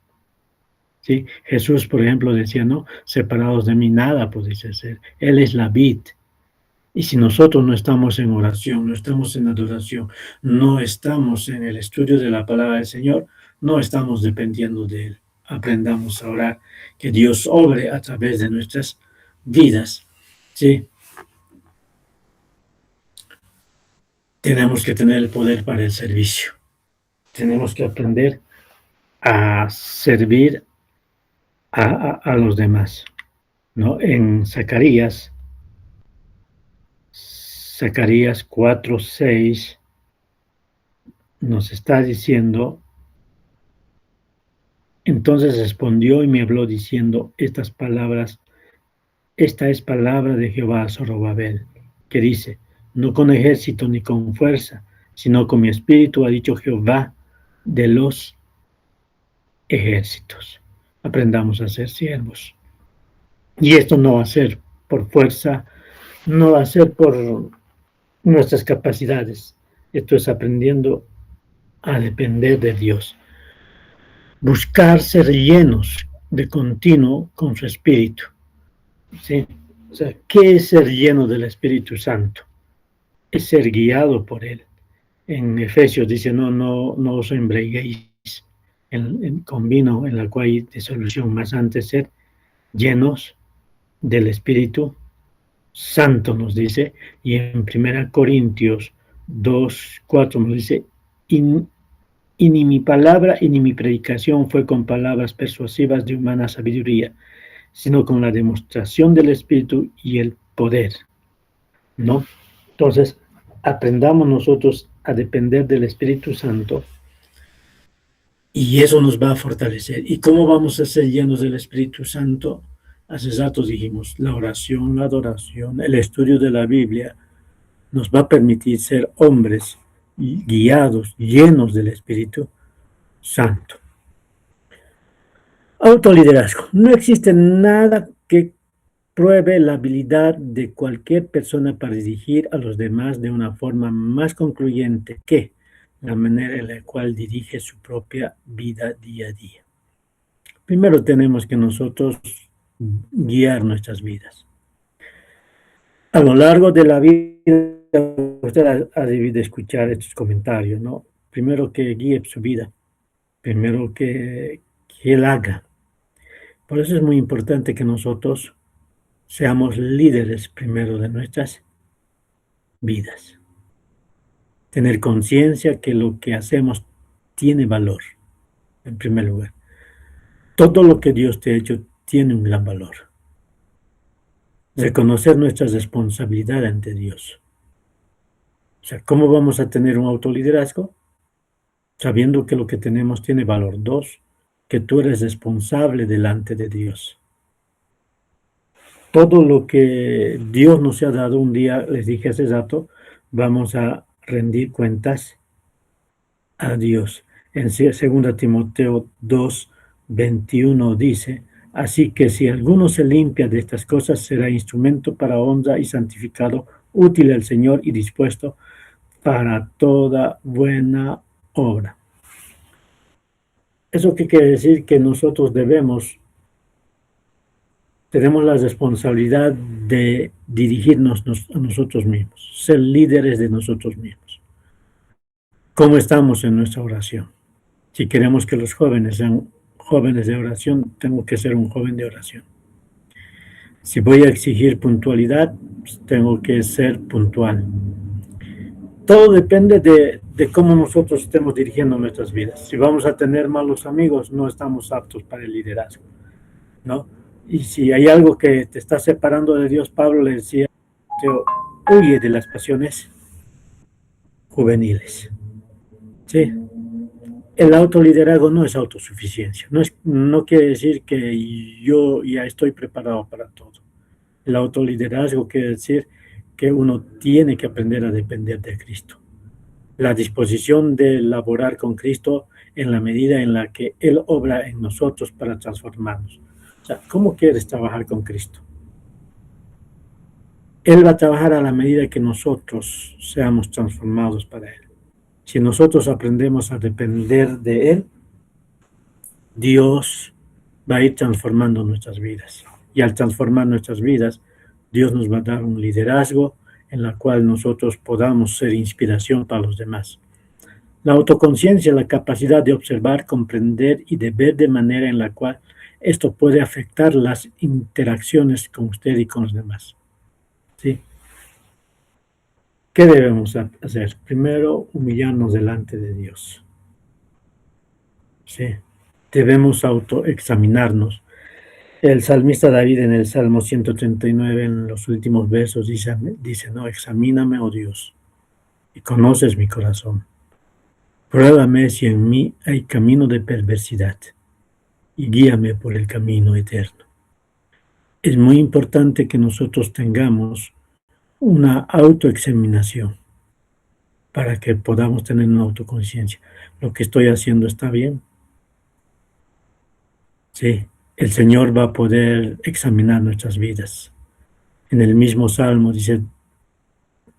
S2: ¿Sí? Jesús, por ejemplo, decía, no, separados de mí nada podéis hacer. Él es la vid. Y si nosotros no estamos en oración, no estamos en adoración, no estamos en el estudio de la palabra del Señor, no estamos dependiendo de Él. Aprendamos a orar, que Dios obre a través de nuestras vidas. ¿Sí? Tenemos que tener el poder para el servicio. Tenemos que aprender a servir a los demás, ¿no? En Zacarías 4:6 nos está diciendo, entonces respondió y me habló diciendo estas palabras, esta es palabra de Jehová a Zorobabel, que dice, no con ejército ni con fuerza, sino con mi espíritu, ha dicho Jehová de los ejércitos. Aprendamos a ser siervos. Y esto no va a ser por fuerza, no va a ser por nuestras capacidades. Esto es aprendiendo a depender de Dios. Buscar ser llenos de continuo con su Espíritu. ¿Sí? O sea, ¿qué es ser lleno del Espíritu Santo? Es ser guiado por Él. En Efesios dice, no os embriaguéis con vino en la cual hay disolución, más antes ser llenos del Espíritu Santo, nos dice, y en 1 Corintios 2:4 nos dice, y ni mi palabra y ni mi predicación fue con palabras persuasivas de humana sabiduría, sino con la demostración del Espíritu y el poder, ¿no? Entonces, aprendamos nosotros a depender del Espíritu Santo y eso nos va a fortalecer. ¿Y cómo vamos a ser llenos del Espíritu Santo? Hace rato dijimos, la oración, la adoración, el estudio de la Biblia nos va a permitir ser hombres guiados, llenos del Espíritu Santo. Autoliderazgo. No existe nada que pruebe la habilidad de cualquier persona para dirigir a los demás de una forma más concluyente que la manera en la cual dirige su propia vida día a día. Primero tenemos que nosotros guiar nuestras vidas. A lo largo de la vida, usted ha debido escuchar estos comentarios, ¿no? Primero que guíe su vida, primero que él haga. Por eso es muy importante que nosotros seamos líderes primero de nuestras vidas. Tener conciencia que lo que hacemos tiene valor, en primer lugar. Todo lo que Dios te ha hecho tiene un gran valor. Reconocer nuestra responsabilidad ante Dios. O sea, ¿cómo vamos a tener un autoliderazgo? Sabiendo que lo que tenemos tiene valor. 2, que tú eres responsable delante de Dios. Todo lo que Dios nos ha dado, un día les dije hace rato, vamos a rendir cuentas a Dios. En 2 Timoteo 2:21 dice, así que si alguno se limpia de estas cosas, será instrumento para honra y santificado, útil al Señor y dispuesto para toda buena obra. ¿Eso qué quiere decir? Que nosotros tenemos la responsabilidad de dirigirnos a nosotros mismos, ser líderes de nosotros mismos. ¿Cómo estamos en nuestra oración? Si queremos que los jóvenes sean jóvenes de oración, tengo que ser un joven de oración. Si voy a exigir puntualidad, pues tengo que ser puntual. Todo depende de cómo nosotros estemos dirigiendo nuestras vidas. Si vamos a tener malos amigos, no estamos aptos para el liderazgo, ¿no? Y si hay algo que te está separando de Dios, Pablo le decía, huye de las pasiones juveniles. ¿Sí? El autoliderazgo no es autosuficiencia. No quiere decir que yo ya estoy preparado para todo. El autoliderazgo quiere decir que uno tiene que aprender a depender de Cristo. La disposición de laborar con Cristo en la medida en la que Él obra en nosotros para transformarnos. O sea, ¿cómo quieres trabajar con Cristo? Él va a trabajar a la medida que nosotros seamos transformados para Él. Si nosotros aprendemos a depender de Él, Dios va a ir transformando nuestras vidas. Y al transformar nuestras vidas, Dios nos va a dar un liderazgo en la cual nosotros podamos ser inspiración para los demás. La autoconciencia es la capacidad de observar, comprender y de ver de manera en la cual esto puede afectar las interacciones con usted y con los demás. ¿Sí? ¿Qué debemos hacer? Primero, humillarnos delante de Dios. ¿Sí? Debemos autoexaminarnos. El salmista David en el Salmo 139, en los últimos versos, dice, no, examíname, oh Dios, y conoces mi corazón. Pruébame si en mí hay camino de perversidad, y guíame por el camino eterno. Es muy importante que nosotros tengamos una autoexaminación para que podamos tener una autoconciencia. ¿Lo que estoy haciendo está bien? Sí, el Señor va a poder examinar nuestras vidas. En el mismo salmo dice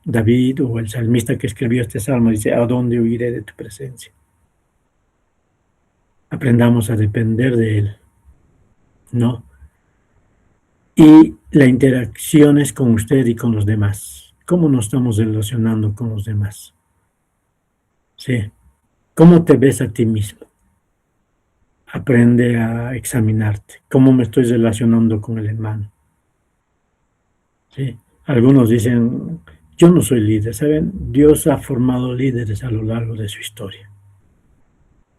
S2: David, o el salmista que escribió este salmo, dice, ¿a dónde huiré de tu presencia? Aprendamos a depender de Él, ¿no? Y la interacción es con usted y con los demás. ¿Cómo nos estamos relacionando con los demás? Sí. ¿Cómo te ves a ti mismo? Aprende a examinarte. ¿Cómo me estoy relacionando con el hermano? ¿Sí? Algunos dicen, yo no soy líder. ¿Saben? Dios ha formado líderes a lo largo de su historia.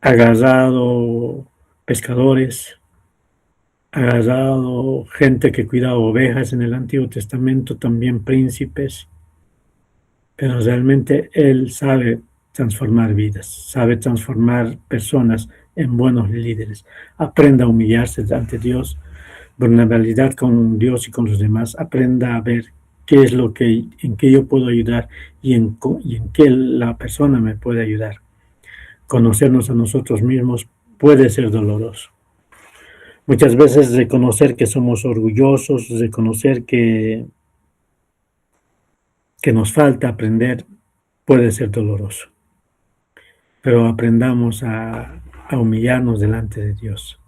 S2: Ha agarrado pescadores, ha agarrado gente que cuidaba ovejas en el Antiguo Testamento, también príncipes, pero realmente Él sabe transformar vidas, sabe transformar personas en buenos líderes. Aprenda a humillarse ante Dios, vulnerabilidad con Dios y con los demás. Aprenda a ver qué es lo que, en qué yo puedo ayudar y en qué la persona me puede ayudar. Conocernos a nosotros mismos puede ser doloroso. Muchas veces reconocer que somos orgullosos, reconocer que nos falta aprender puede ser doloroso. Pero aprendamos a humillarnos delante de Dios.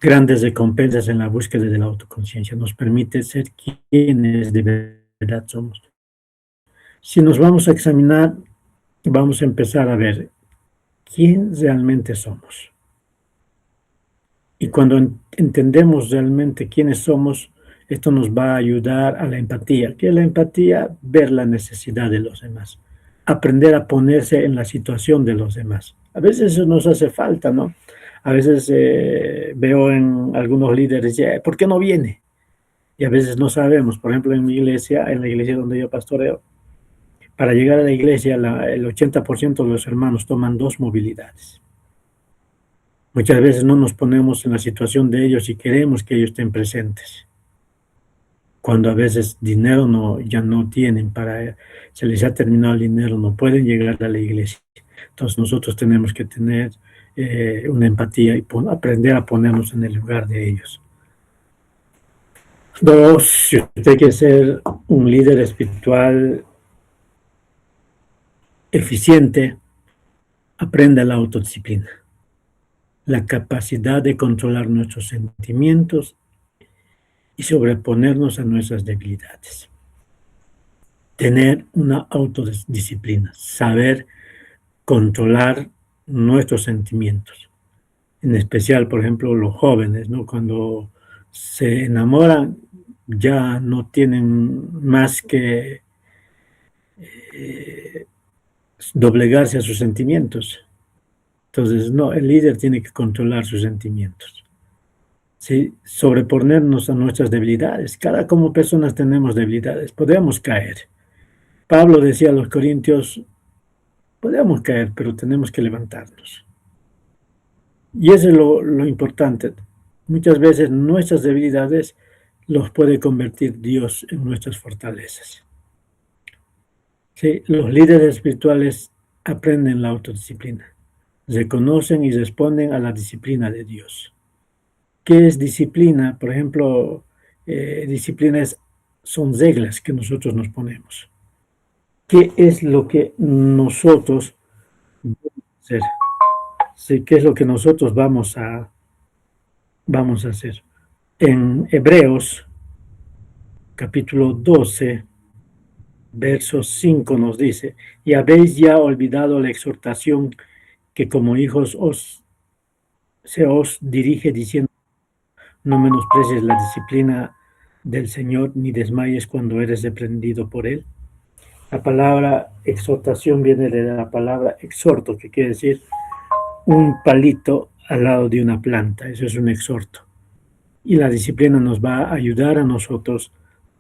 S2: Grandes recompensas en la búsqueda de la autoconciencia nos permite ser quienes de verdad somos. Si nos vamos a examinar, vamos a empezar a ver quién realmente somos. Y cuando entendemos realmente quiénes somos, esto nos va a ayudar a la empatía. ¿Qué es la empatía? Ver la necesidad de los demás. Aprender a ponerse en la situación de los demás. A veces eso nos hace falta, ¿no? A veces veo en algunos líderes, ¿por qué no viene? Y a veces no sabemos. Por ejemplo, en la iglesia donde yo pastoreo, para llegar a la iglesia, el 80% de los hermanos toman 2 movilidades. Muchas veces no nos ponemos en la situación de ellos y queremos que ellos estén presentes. Cuando a veces dinero ya no tienen, se les ha terminado el dinero, no pueden llegar a la iglesia. Entonces nosotros tenemos que tener una empatía y aprender a ponernos en el lugar de ellos. 2, si usted quiere ser un líder espiritual eficiente, aprenda la autodisciplina, la capacidad de controlar nuestros sentimientos y sobreponernos a nuestras debilidades. Tener una autodisciplina, saber controlar nuestros sentimientos. En especial, por ejemplo, los jóvenes, ¿no? Cuando se enamoran, ya no tienen más que doblegarse a sus sentimientos. Entonces, no, el líder tiene que controlar sus sentimientos. ¿Sí? Sobreponernos a nuestras debilidades. Como personas tenemos debilidades, podemos caer. Pablo decía a los corintios, podemos caer, pero tenemos que levantarnos. Y eso es lo importante. Muchas veces nuestras debilidades los puede convertir Dios en nuestras fortalezas. ¿Sí? Los líderes espirituales aprenden la autodisciplina, reconocen y responden a la disciplina de Dios. ¿Qué es disciplina? Por ejemplo, disciplina es son reglas que nosotros nos ponemos. ¿Qué es lo que nosotros vamos a hacer? Sí, ¿qué es lo que nosotros vamos a hacer? En Hebreos, capítulo 12, verso 5 nos dice, y habéis ya olvidado la exhortación que como hijos se os dirige diciendo, no menosprecies la disciplina del Señor, ni desmayes cuando eres reprendido por Él. La palabra exhortación viene de la palabra exhorto, que quiere decir un palito al lado de una planta. Eso es un exhorto. Y la disciplina nos va a ayudar a nosotros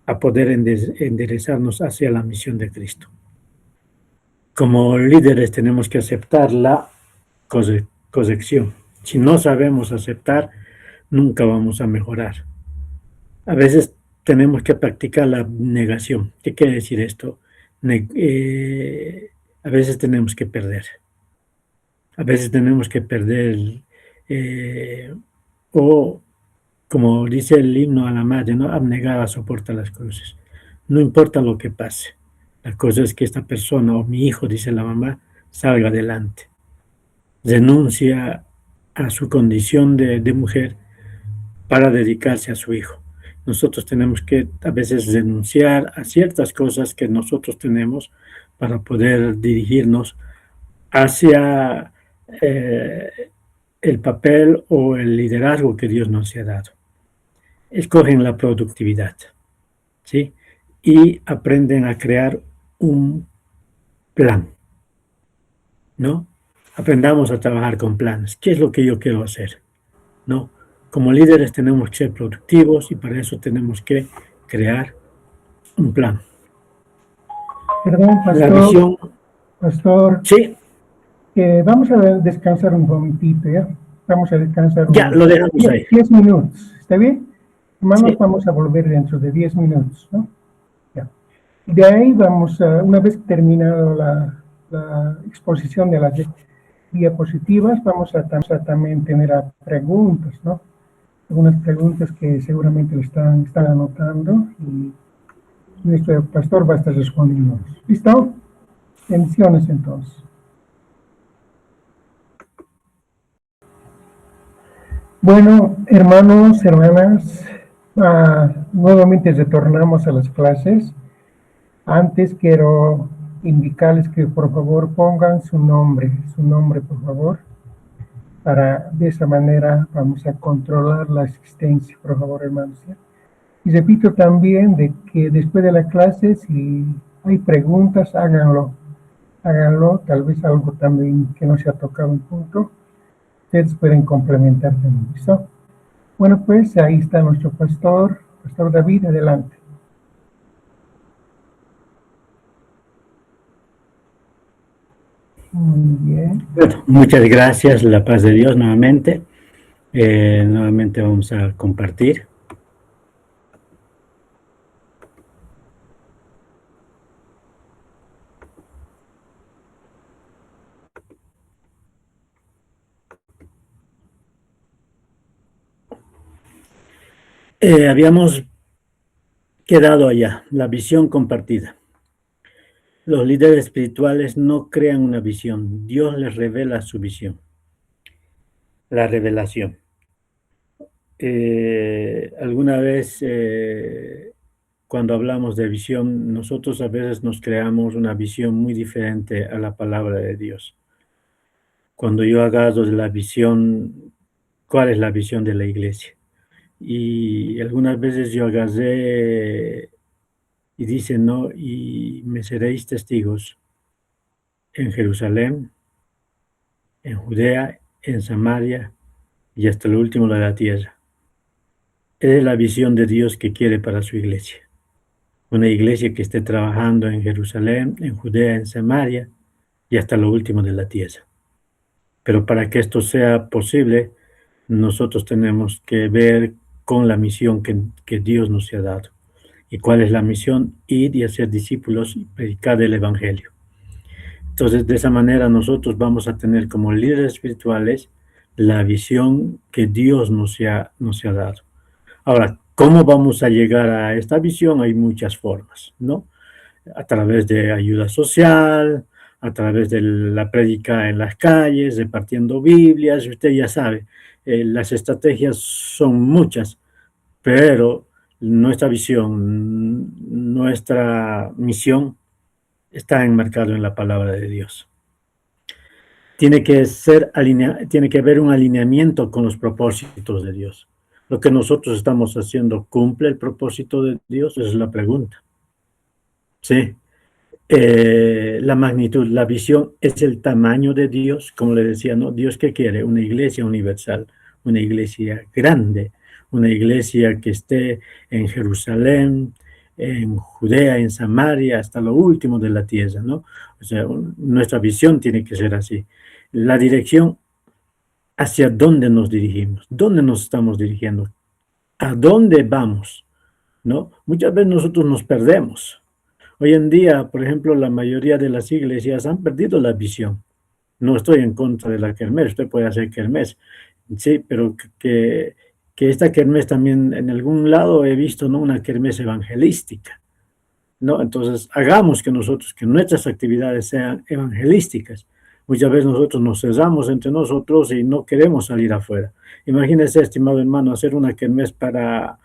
S2: a poder enderezarnos hacia la misión de Cristo. Como líderes tenemos que aceptar la corrección. Si no sabemos aceptar, nunca vamos a mejorar. A veces tenemos que practicar la negación. ¿Qué quiere decir esto? A veces tenemos que perder. A veces tenemos que perder, o como dice el himno a la madre, ¿no? Abnegada soporta las cruces. No importa lo que pase. La cosa es que esta persona, o mi hijo, dice la mamá, salga adelante. Renuncia a su condición de mujer para dedicarse a su hijo. Nosotros tenemos que a veces renunciar a ciertas cosas que nosotros tenemos para poder dirigirnos hacia el papel o el liderazgo que Dios nos ha dado. Escogen la productividad, ¿sí? Y aprenden a crear un plan, ¿no? Aprendamos a trabajar con planes. ¿Qué es lo que yo quiero hacer? ¿No? Como líderes tenemos que ser productivos y para eso tenemos que crear un plan.
S1: Perdón, pastor.
S2: La visión.
S1: Pastor.
S2: Sí.
S1: Vamos a descansar un momentito, ¿ya? Vamos a descansar un
S2: Ya, lo dejamos ahí.
S1: 10 minutos, ¿está bien? Hermanos,
S2: Sí.
S1: vamos a volver dentro de 10 minutos, ¿no? Ya. De ahí vamos a, una vez terminado la exposición de las diapositivas, vamos a también tener preguntas, ¿no? Algunas preguntas que seguramente le están anotando y nuestro pastor va a estar respondiendo. ¿Listo? Bendiciones entonces. Bueno, hermanos, hermanas, nuevamente retornamos a las clases. Antes quiero indicarles que por favor pongan su nombre por favor, para de esa manera vamos a controlar la asistencia, por favor, hermanos. ¿Sí? Y repito también de que después de la clase, si hay preguntas, háganlo, tal vez algo también que no se ha tocado un punto. Ustedes pueden complementar también, ¿listo? Bueno, pues ahí está nuestro pastor David, adelante. Muy bien.
S2: Bueno, muchas gracias, la paz de Dios nuevamente. Nuevamente vamos a compartir. Habíamos quedado allá, la visión compartida. Los líderes espirituales no crean una visión, Dios les revela su visión. La revelación. Alguna vez, cuando hablamos de visión, nosotros a veces nos creamos una visión muy diferente a la palabra de Dios. Cuando yo agarro de la visión, ¿cuál es la visión de la iglesia? Y algunas veces yo agarré y dice, no, y me seréis testigos en Jerusalén, en Judea, en Samaria y hasta lo último de la tierra. Esa es la visión de Dios que quiere para su iglesia. Una iglesia que esté trabajando en Jerusalén, en Judea, en Samaria y hasta lo último de la tierra. Pero para que esto sea posible, nosotros tenemos que ver con la misión que Dios nos ha dado. ¿Y cuál es la misión? Ir y hacer discípulos y predicar el Evangelio. Entonces, de esa manera nosotros vamos a tener como líderes espirituales la visión que Dios nos ha dado. Ahora, ¿Cómo vamos a llegar a esta visión? Hay muchas formas, ¿no? A través de ayuda social, a través de la prédica en las calles, repartiendo Biblias, usted ya sabe, las estrategias son muchas, pero nuestra visión, nuestra misión está enmarcado en la palabra de Dios. Tiene que haber un alineamiento con los propósitos de Dios. Lo que nosotros estamos haciendo, ¿cumple el propósito de Dios? Esa es la pregunta. Sí. La magnitud, la visión es el tamaño de Dios, como le decía, ¿no? Dios, ¿qué quiere? Una iglesia universal, una iglesia grande, una iglesia que esté en Jerusalén, en Judea, en Samaria, hasta lo último de la tierra, ¿no? O sea, nuestra visión tiene que ser así. La dirección, hacia dónde nos dirigimos, dónde nos estamos dirigiendo, a dónde vamos, ¿no? Muchas veces nosotros nos perdemos. Hoy en día, por ejemplo, la mayoría de las iglesias han perdido la visión. No estoy en contra de la kermés, usted puede hacer kermés, sí, pero que esta kermés también en algún lado he visto, ¿no? Una kermés evangelística, ¿no? Entonces, hagamos que nosotros, que nuestras actividades sean evangelísticas. Muchas veces nosotros nos cerramos entre nosotros y no queremos salir afuera. Imagínese, estimado hermano, hacer una kermés para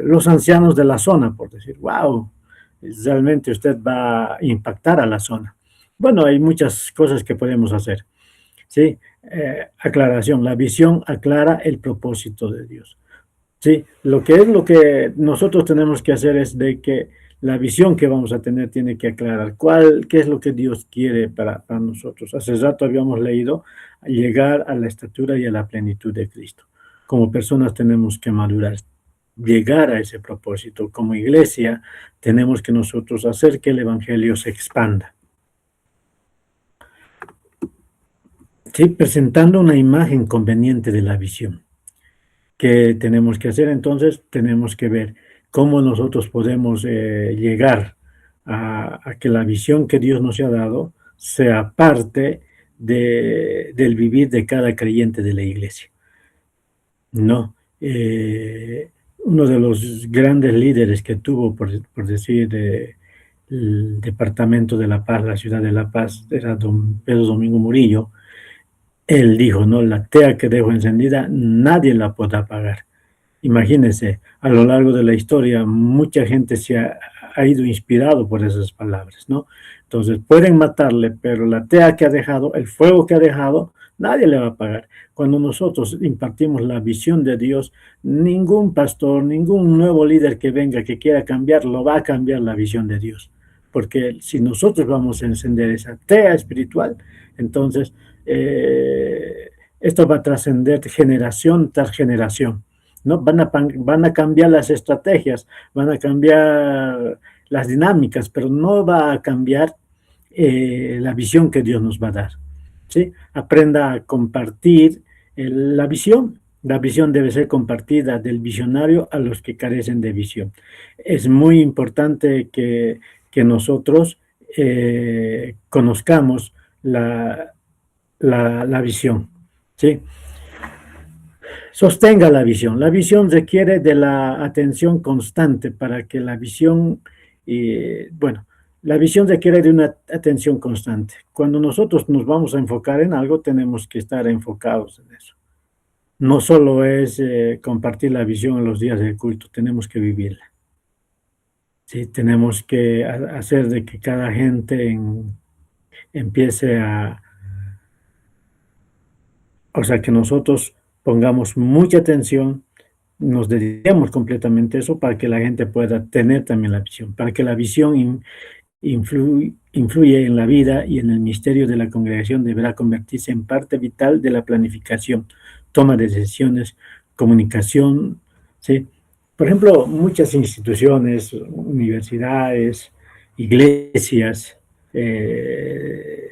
S2: los ancianos de la zona, por decir, wow, realmente usted va a impactar a la zona. Bueno, hay muchas cosas que podemos hacer, ¿sí? Aclaración, la visión aclara el propósito de Dios. Sí, lo que nosotros tenemos que hacer es de que la visión que vamos a tener tiene que aclarar qué es lo que Dios quiere para nosotros. Hace rato habíamos leído llegar a la estatura y a la plenitud de Cristo. Como personas tenemos que madurar, llegar a ese propósito. Como iglesia tenemos que nosotros hacer que el evangelio se expanda. Sí, presentando una imagen conveniente de la visión. ¿Qué tenemos que hacer? Entonces, tenemos que ver cómo nosotros podemos llegar a que la visión que Dios nos ha dado sea parte del vivir de cada creyente de la iglesia. ¿No? Uno de los grandes líderes que tuvo, por decir, el Departamento de La Paz, la ciudad de La Paz, era don Pedro Domingo Murillo. Él dijo, ¿no? La tea que dejo encendida, nadie la podrá apagar. Imagínense, a lo largo de la historia, mucha gente se ha ido inspirado por esas palabras, ¿no? Entonces, pueden matarle, pero la tea que ha dejado, el fuego que ha dejado, nadie le va a apagar. Cuando nosotros impartimos la visión de Dios, ningún pastor, ningún nuevo líder que venga, que quiera cambiarlo, va a cambiar la visión de Dios. Porque si nosotros vamos a encender esa tea espiritual, entonces esto va a trascender generación tras generación, ¿no? Van a cambiar las estrategias, van a cambiar las dinámicas, pero no va a cambiar la visión que Dios nos va a dar, ¿sí? Aprenda a compartir la visión. La visión debe ser compartida del visionario a los que carecen de visión. Es muy importante que nosotros conozcamos la visión, ¿sí? Sostenga la visión. La visión requiere de la atención constante para que la visión, la visión requiere de una atención constante. Cuando nosotros nos vamos a enfocar en algo, tenemos que estar enfocados en eso. No solo es compartir la visión en los días del culto, tenemos que vivirla. Sí, tenemos que hacer de que cada gente empiece o sea, que nosotros pongamos mucha atención, nos dediquemos completamente a eso para que la gente pueda tener también la visión, para que la visión influye en la vida y en el misterio de la congregación deberá convertirse en parte vital de la planificación, toma de decisiones, comunicación, ¿sí? Por ejemplo, muchas instituciones, universidades, iglesias,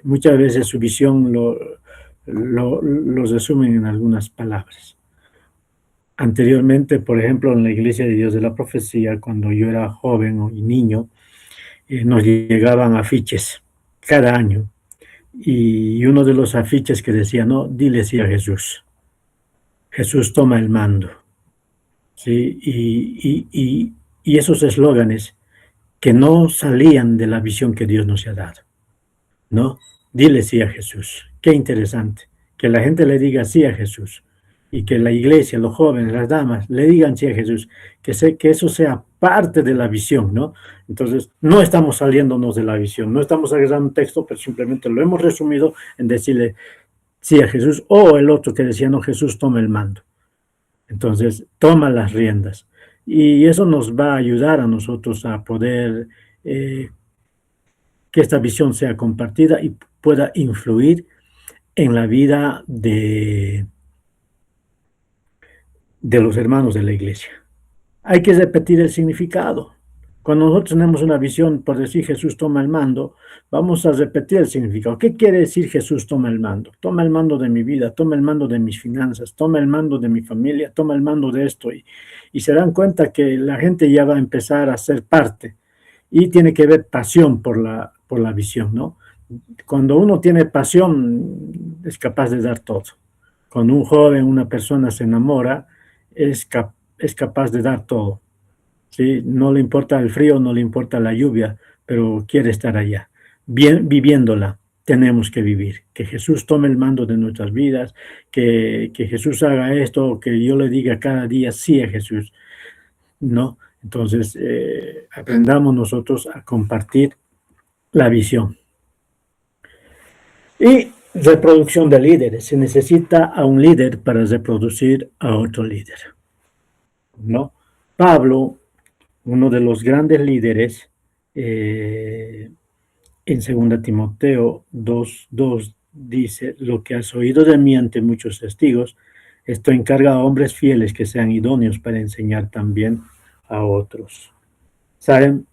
S2: muchas veces su visión los resumen en algunas palabras. Anteriormente, por ejemplo, en la Iglesia de Dios de la Profecía, cuando yo era joven y niño, nos llegaban afiches cada año. Y uno de los afiches que decía, no, dile sí a Jesús. Jesús toma el mando. ¿sí? Y esos eslóganes que no salían de la visión que Dios nos ha dado, ¿no? Dile sí a Jesús. Qué interesante. Que la gente le diga sí a Jesús. Y que la iglesia, los jóvenes, las damas, le digan sí a Jesús. Que eso sea parte de la visión, ¿no? Entonces, no estamos saliéndonos de la visión. No estamos agarrando un texto, pero simplemente lo hemos resumido en decirle sí a Jesús. O el otro que decía, no, Jesús toma el mando. Entonces, toma las riendas. Y eso nos va a ayudar a nosotros a poder que esta visión sea compartida y pueda influir en la vida de los hermanos de la iglesia. Hay que repetir el significado. Cuando nosotros tenemos una visión, por decir Jesús toma el mando, vamos a repetir el significado. ¿Qué quiere decir Jesús toma el mando? Toma el mando de mi vida, toma el mando de mis finanzas, toma el mando de mi familia, toma el mando de esto. Y se dan cuenta que la gente ya va a empezar a ser parte y tiene que ver pasión por la visión, ¿no? Cuando uno tiene pasión, es capaz de dar todo. Cuando un joven, una persona se enamora, es capaz de dar todo, ¿sí? No le importa el frío, no le importa la lluvia, pero quiere estar allá. Bien, viviéndola, tenemos que vivir. Que Jesús tome el mando de nuestras vidas, que Jesús haga esto, que yo le diga cada día sí a Jesús, ¿no? Entonces, aprendamos nosotros a compartir la visión. Y reproducción de líderes. Se necesita a un líder para reproducir a otro líder, ¿no? Pablo, uno de los grandes líderes, en 2 Timoteo 2:2 dice, lo que has oído de mí ante muchos testigos, esto encarga a hombres fieles que sean idóneos para enseñar también a otros. ¿Saben?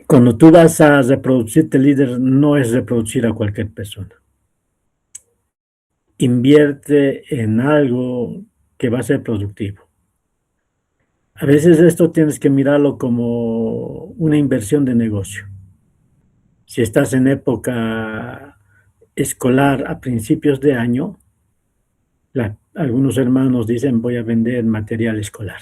S2: Cuando tú vas a reproducirte líder, no es reproducir a cualquier persona. Invierte en algo que va a ser productivo. A veces esto tienes que mirarlo como una inversión de negocio. Si estás en época escolar a principios de año, algunos hermanos dicen voy a vender material escolar,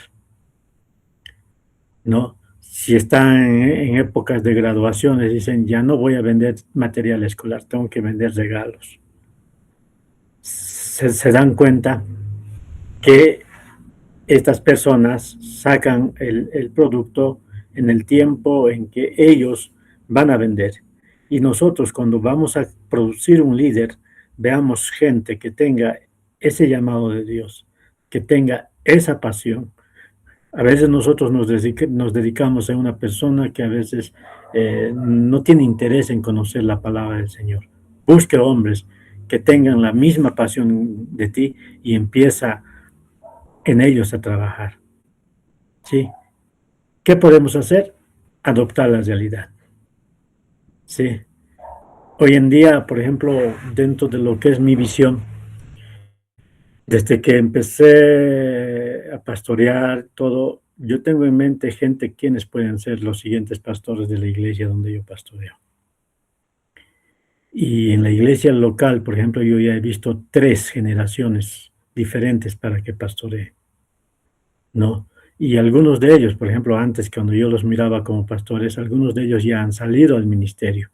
S2: ¿no? Si están en épocas de graduaciones, dicen ya no voy a vender material escolar, tengo que vender regalos. Se dan cuenta que estas personas sacan el producto en el tiempo en que ellos van a vender. Y nosotros cuando vamos a producir un líder, veamos gente que tenga ese llamado de Dios, que tenga esa pasión. A veces nosotros nos dedicamos a una persona que a veces no tiene interés en conocer la palabra del Señor. Busque hombres que tengan la misma pasión de ti y empieza en ellos a trabajar. ¿Sí? ¿Qué podemos hacer? Adoptar la realidad. ¿Sí? Hoy en día, por ejemplo, dentro de lo que es mi visión, desde que empecé a pastorear todo, yo tengo en mente gente quienes pueden ser los siguientes pastores de la iglesia donde yo pastoreo. Y en la iglesia local, por ejemplo, yo ya he visto 3 generaciones diferentes para que pastoree, ¿no? Y algunos de ellos, por ejemplo, antes cuando yo los miraba como pastores, algunos de ellos ya han salido al ministerio.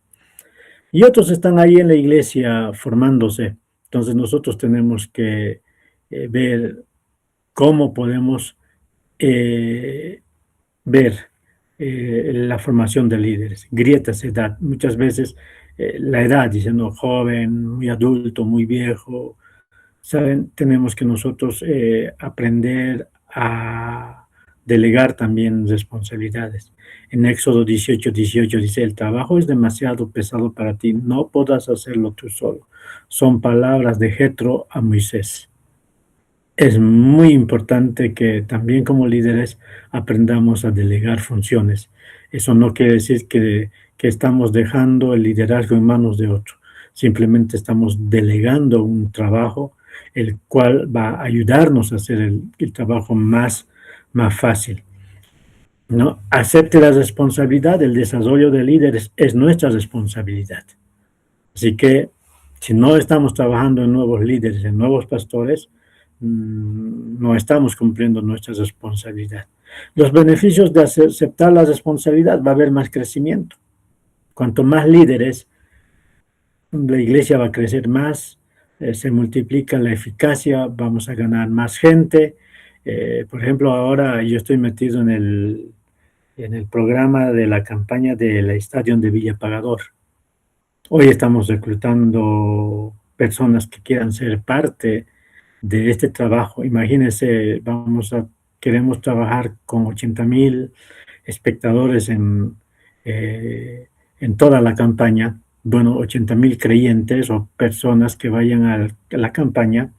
S2: Y otros están ahí en la iglesia formándose. Entonces nosotros tenemos que ver cómo podemos ver la formación de líderes, grietas de edad. Muchas veces la edad, diciendo joven, muy adulto, muy viejo, ¿saben? Tenemos que nosotros aprender a delegar también responsabilidades. En Éxodo 18:18 dice, el trabajo es demasiado pesado para ti, no podrás hacerlo tú solo. Son palabras de Jetro a Moisés. Es muy importante que también como líderes aprendamos a delegar funciones. Eso no quiere decir que estamos dejando el liderazgo en manos de otro. Simplemente estamos delegando un trabajo el cual va a ayudarnos a hacer el trabajo más fácil, ¿no? Acepte la responsabilidad, el desarrollo de líderes es nuestra responsabilidad. Así que si no estamos trabajando en nuevos líderes, en nuevos pastores, no estamos cumpliendo nuestra responsabilidad. Los beneficios de aceptar la responsabilidad: va a haber más crecimiento. Cuanto más líderes, la iglesia va a crecer más, se multiplica la eficacia, vamos a ganar más gente. Por ejemplo, ahora yo estoy metido en el programa de la campaña del estadio de Villa Pagador. Hoy estamos reclutando personas que quieran ser parte de este trabajo. Imagínense, queremos trabajar con 80,000 espectadores en toda la campaña. Bueno, 80,000 creyentes o personas que vayan a la campaña,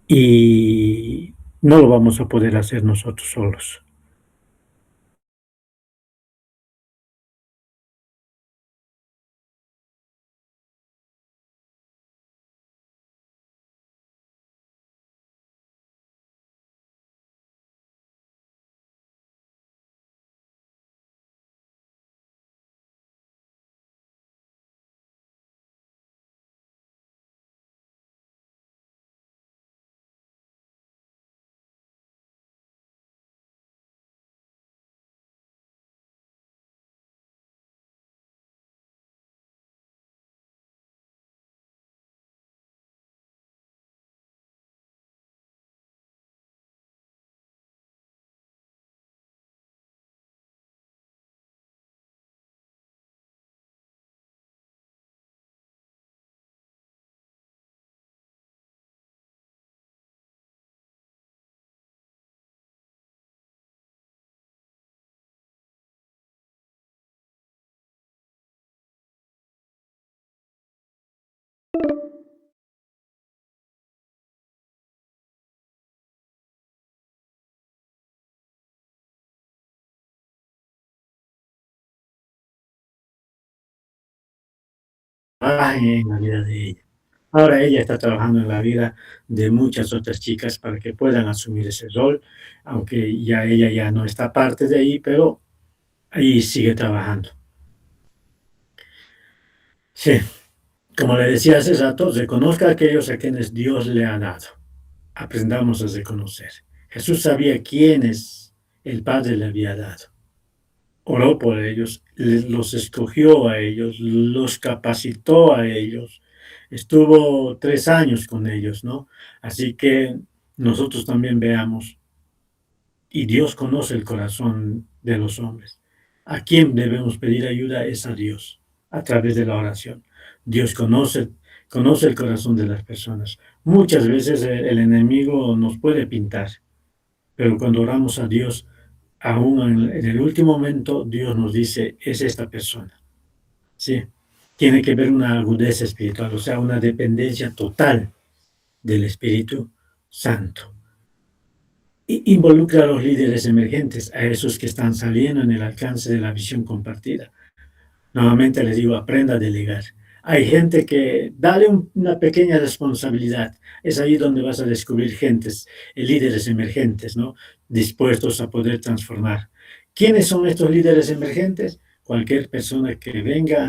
S2: y no lo vamos a poder hacer nosotros solos. Ay, en la vida de ella. Ahora ella está trabajando en la vida de muchas otras chicas para que puedan asumir ese rol, aunque ya ella ya no está parte de ahí, pero ahí sigue trabajando. Sí, como le decía hace rato, reconozca a aquellos a quienes Dios le ha dado. Aprendamos a reconocer. Jesús sabía quiénes el Padre le había dado. Oró por ellos, los escogió a ellos, los capacitó a ellos. Estuvo 3 años con ellos, ¿no? Así que nosotros también veamos, y Dios conoce el corazón de los hombres. ¿A quién debemos pedir ayuda? Es a Dios, a través de la oración. Dios conoce el corazón de las personas. Muchas veces el enemigo nos puede pintar, pero cuando oramos a Dios, aún en el último momento, Dios nos dice: es esta persona. Sí, tiene que ver una agudeza espiritual, o sea, una dependencia total del Espíritu Santo. Involucra a los líderes emergentes, a esos que están saliendo en el alcance de la visión compartida. Nuevamente les digo, aprenda a delegar. Hay gente que, dale una pequeña responsabilidad. Es ahí donde vas a descubrir líderes emergentes, ¿no? Dispuestos a poder transformar. ¿Quiénes son estos líderes emergentes? Cualquier persona que venga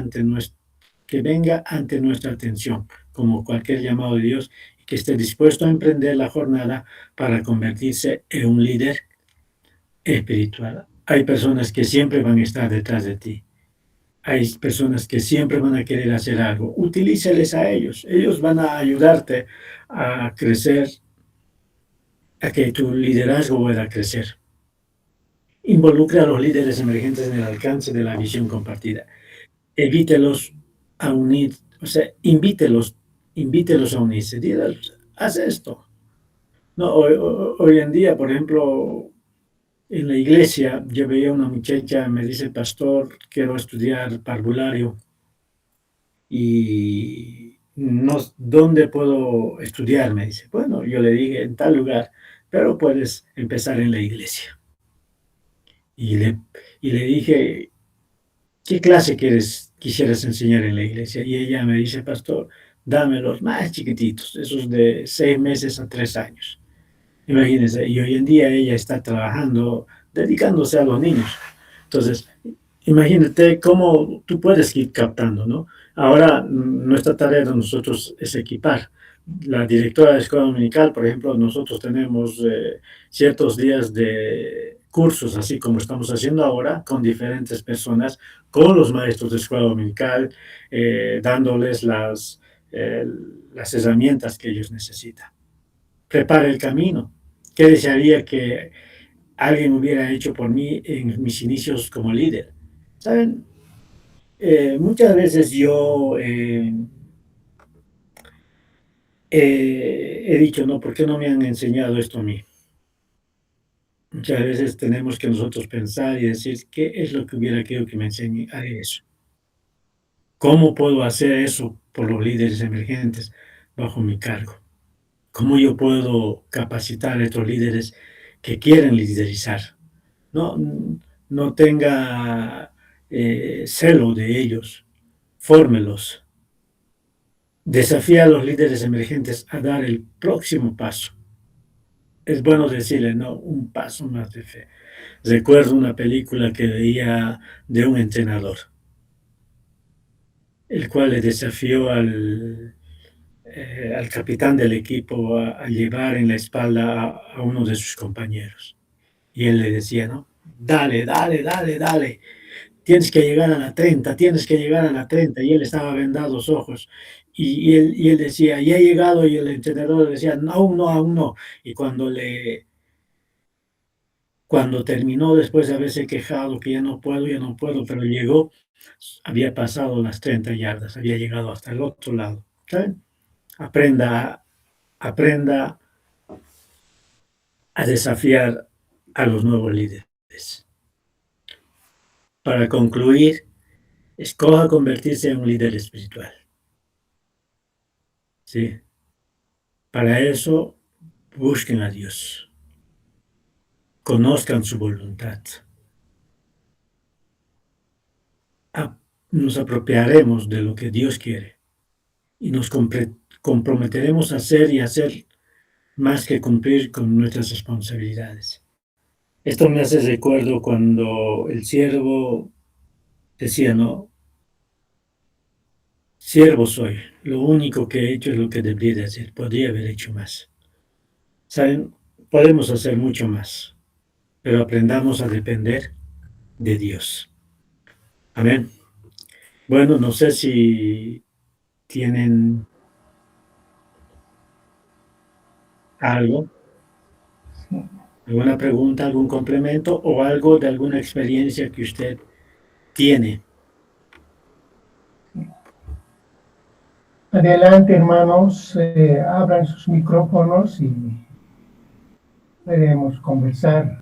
S2: ante nuestra atención, como cualquier llamado de Dios, y que esté dispuesto a emprender la jornada para convertirse en un líder espiritual. Hay personas que siempre van a estar detrás de ti. Hay personas que siempre van a querer hacer algo. Utilízales a ellos. Ellos van a ayudarte a crecer, a que tu liderazgo pueda crecer. Involucra a los líderes emergentes en el alcance de la visión compartida. Evítelos a unir, o sea, invítelos a unirse. Dígalos, haz esto. No, hoy en día, por ejemplo, en la iglesia, yo veía una muchacha, me dice: pastor, quiero estudiar parvulario. Y no, ¿dónde puedo estudiar? Me dice. Bueno, yo le dije: en tal lugar, pero puedes empezar en la iglesia. Y le dije: ¿qué clase quisieras enseñar en la iglesia? Y ella me dice: pastor, dame los más chiquititos, esos de 6 meses a 3 años. Imagínense, y hoy en día ella está trabajando, dedicándose a los niños. Entonces, imagínate cómo tú puedes ir captando, ¿no? Ahora, nuestra tarea de nosotros es equipar. la directora de escuela dominical, por ejemplo, nosotros tenemos ciertos días de cursos, así como estamos haciendo ahora, con diferentes personas, con los maestros de escuela dominical, dándoles eh, las herramientas que ellos necesitan. Prepara el camino. ¿Qué desearía que alguien hubiera hecho por mí en mis inicios como líder? ¿Saben? Muchas veces yo he dicho, no, ¿por qué no me han enseñado esto a mí? Muchas veces tenemos que nosotros pensar y decir, ¿qué es lo que hubiera querido que me enseñe a eso? ¿Cómo puedo hacer eso por los líderes emergentes bajo mi cargo? ¿Cómo yo puedo capacitar a estos líderes que quieren liderizar? No, no tenga celo de ellos, fórmelos, desafía a los líderes emergentes a dar el próximo paso. Es bueno decirle, no, un paso más de fe. Recuerdo una película que veía de un entrenador, el cual le desafió al capitán del equipo a llevar en la espalda a uno de sus compañeros. Y él le decía, ¿no? Dale, dale, dale, dale. Tienes que llegar a la 30, tienes que llegar a la 30. Y él estaba vendado los ojos. Y él decía, ya he llegado. Y el entrenador le decía, no, aún no, aún no. Y cuando terminó, después de haberse quejado que ya no puedo, pero llegó, había pasado las 30 yardas, había llegado hasta el otro lado. ¿Saben? Aprenda a desafiar a los nuevos líderes. Para concluir, escoja convertirse en un líder espiritual. ¿Sí? Para eso, busquen a Dios. Conozcan su voluntad. Nos apropiaremos de lo que Dios quiere y nos comprometeremos a hacer y hacer más que cumplir con nuestras responsabilidades. Esto me hace recuerdo cuando el siervo decía, no, siervo soy, lo único que he hecho es lo que debería de hacer, podría haber hecho más. ¿Saben? Podemos hacer mucho más, pero aprendamos a depender de Dios. Amén. Bueno, no sé si tienen algo,
S1: Sí.
S2: alguna pregunta, algún complemento o algo de alguna experiencia que usted tiene.
S1: Adelante, hermanos, abran sus micrófonos y podemos conversar.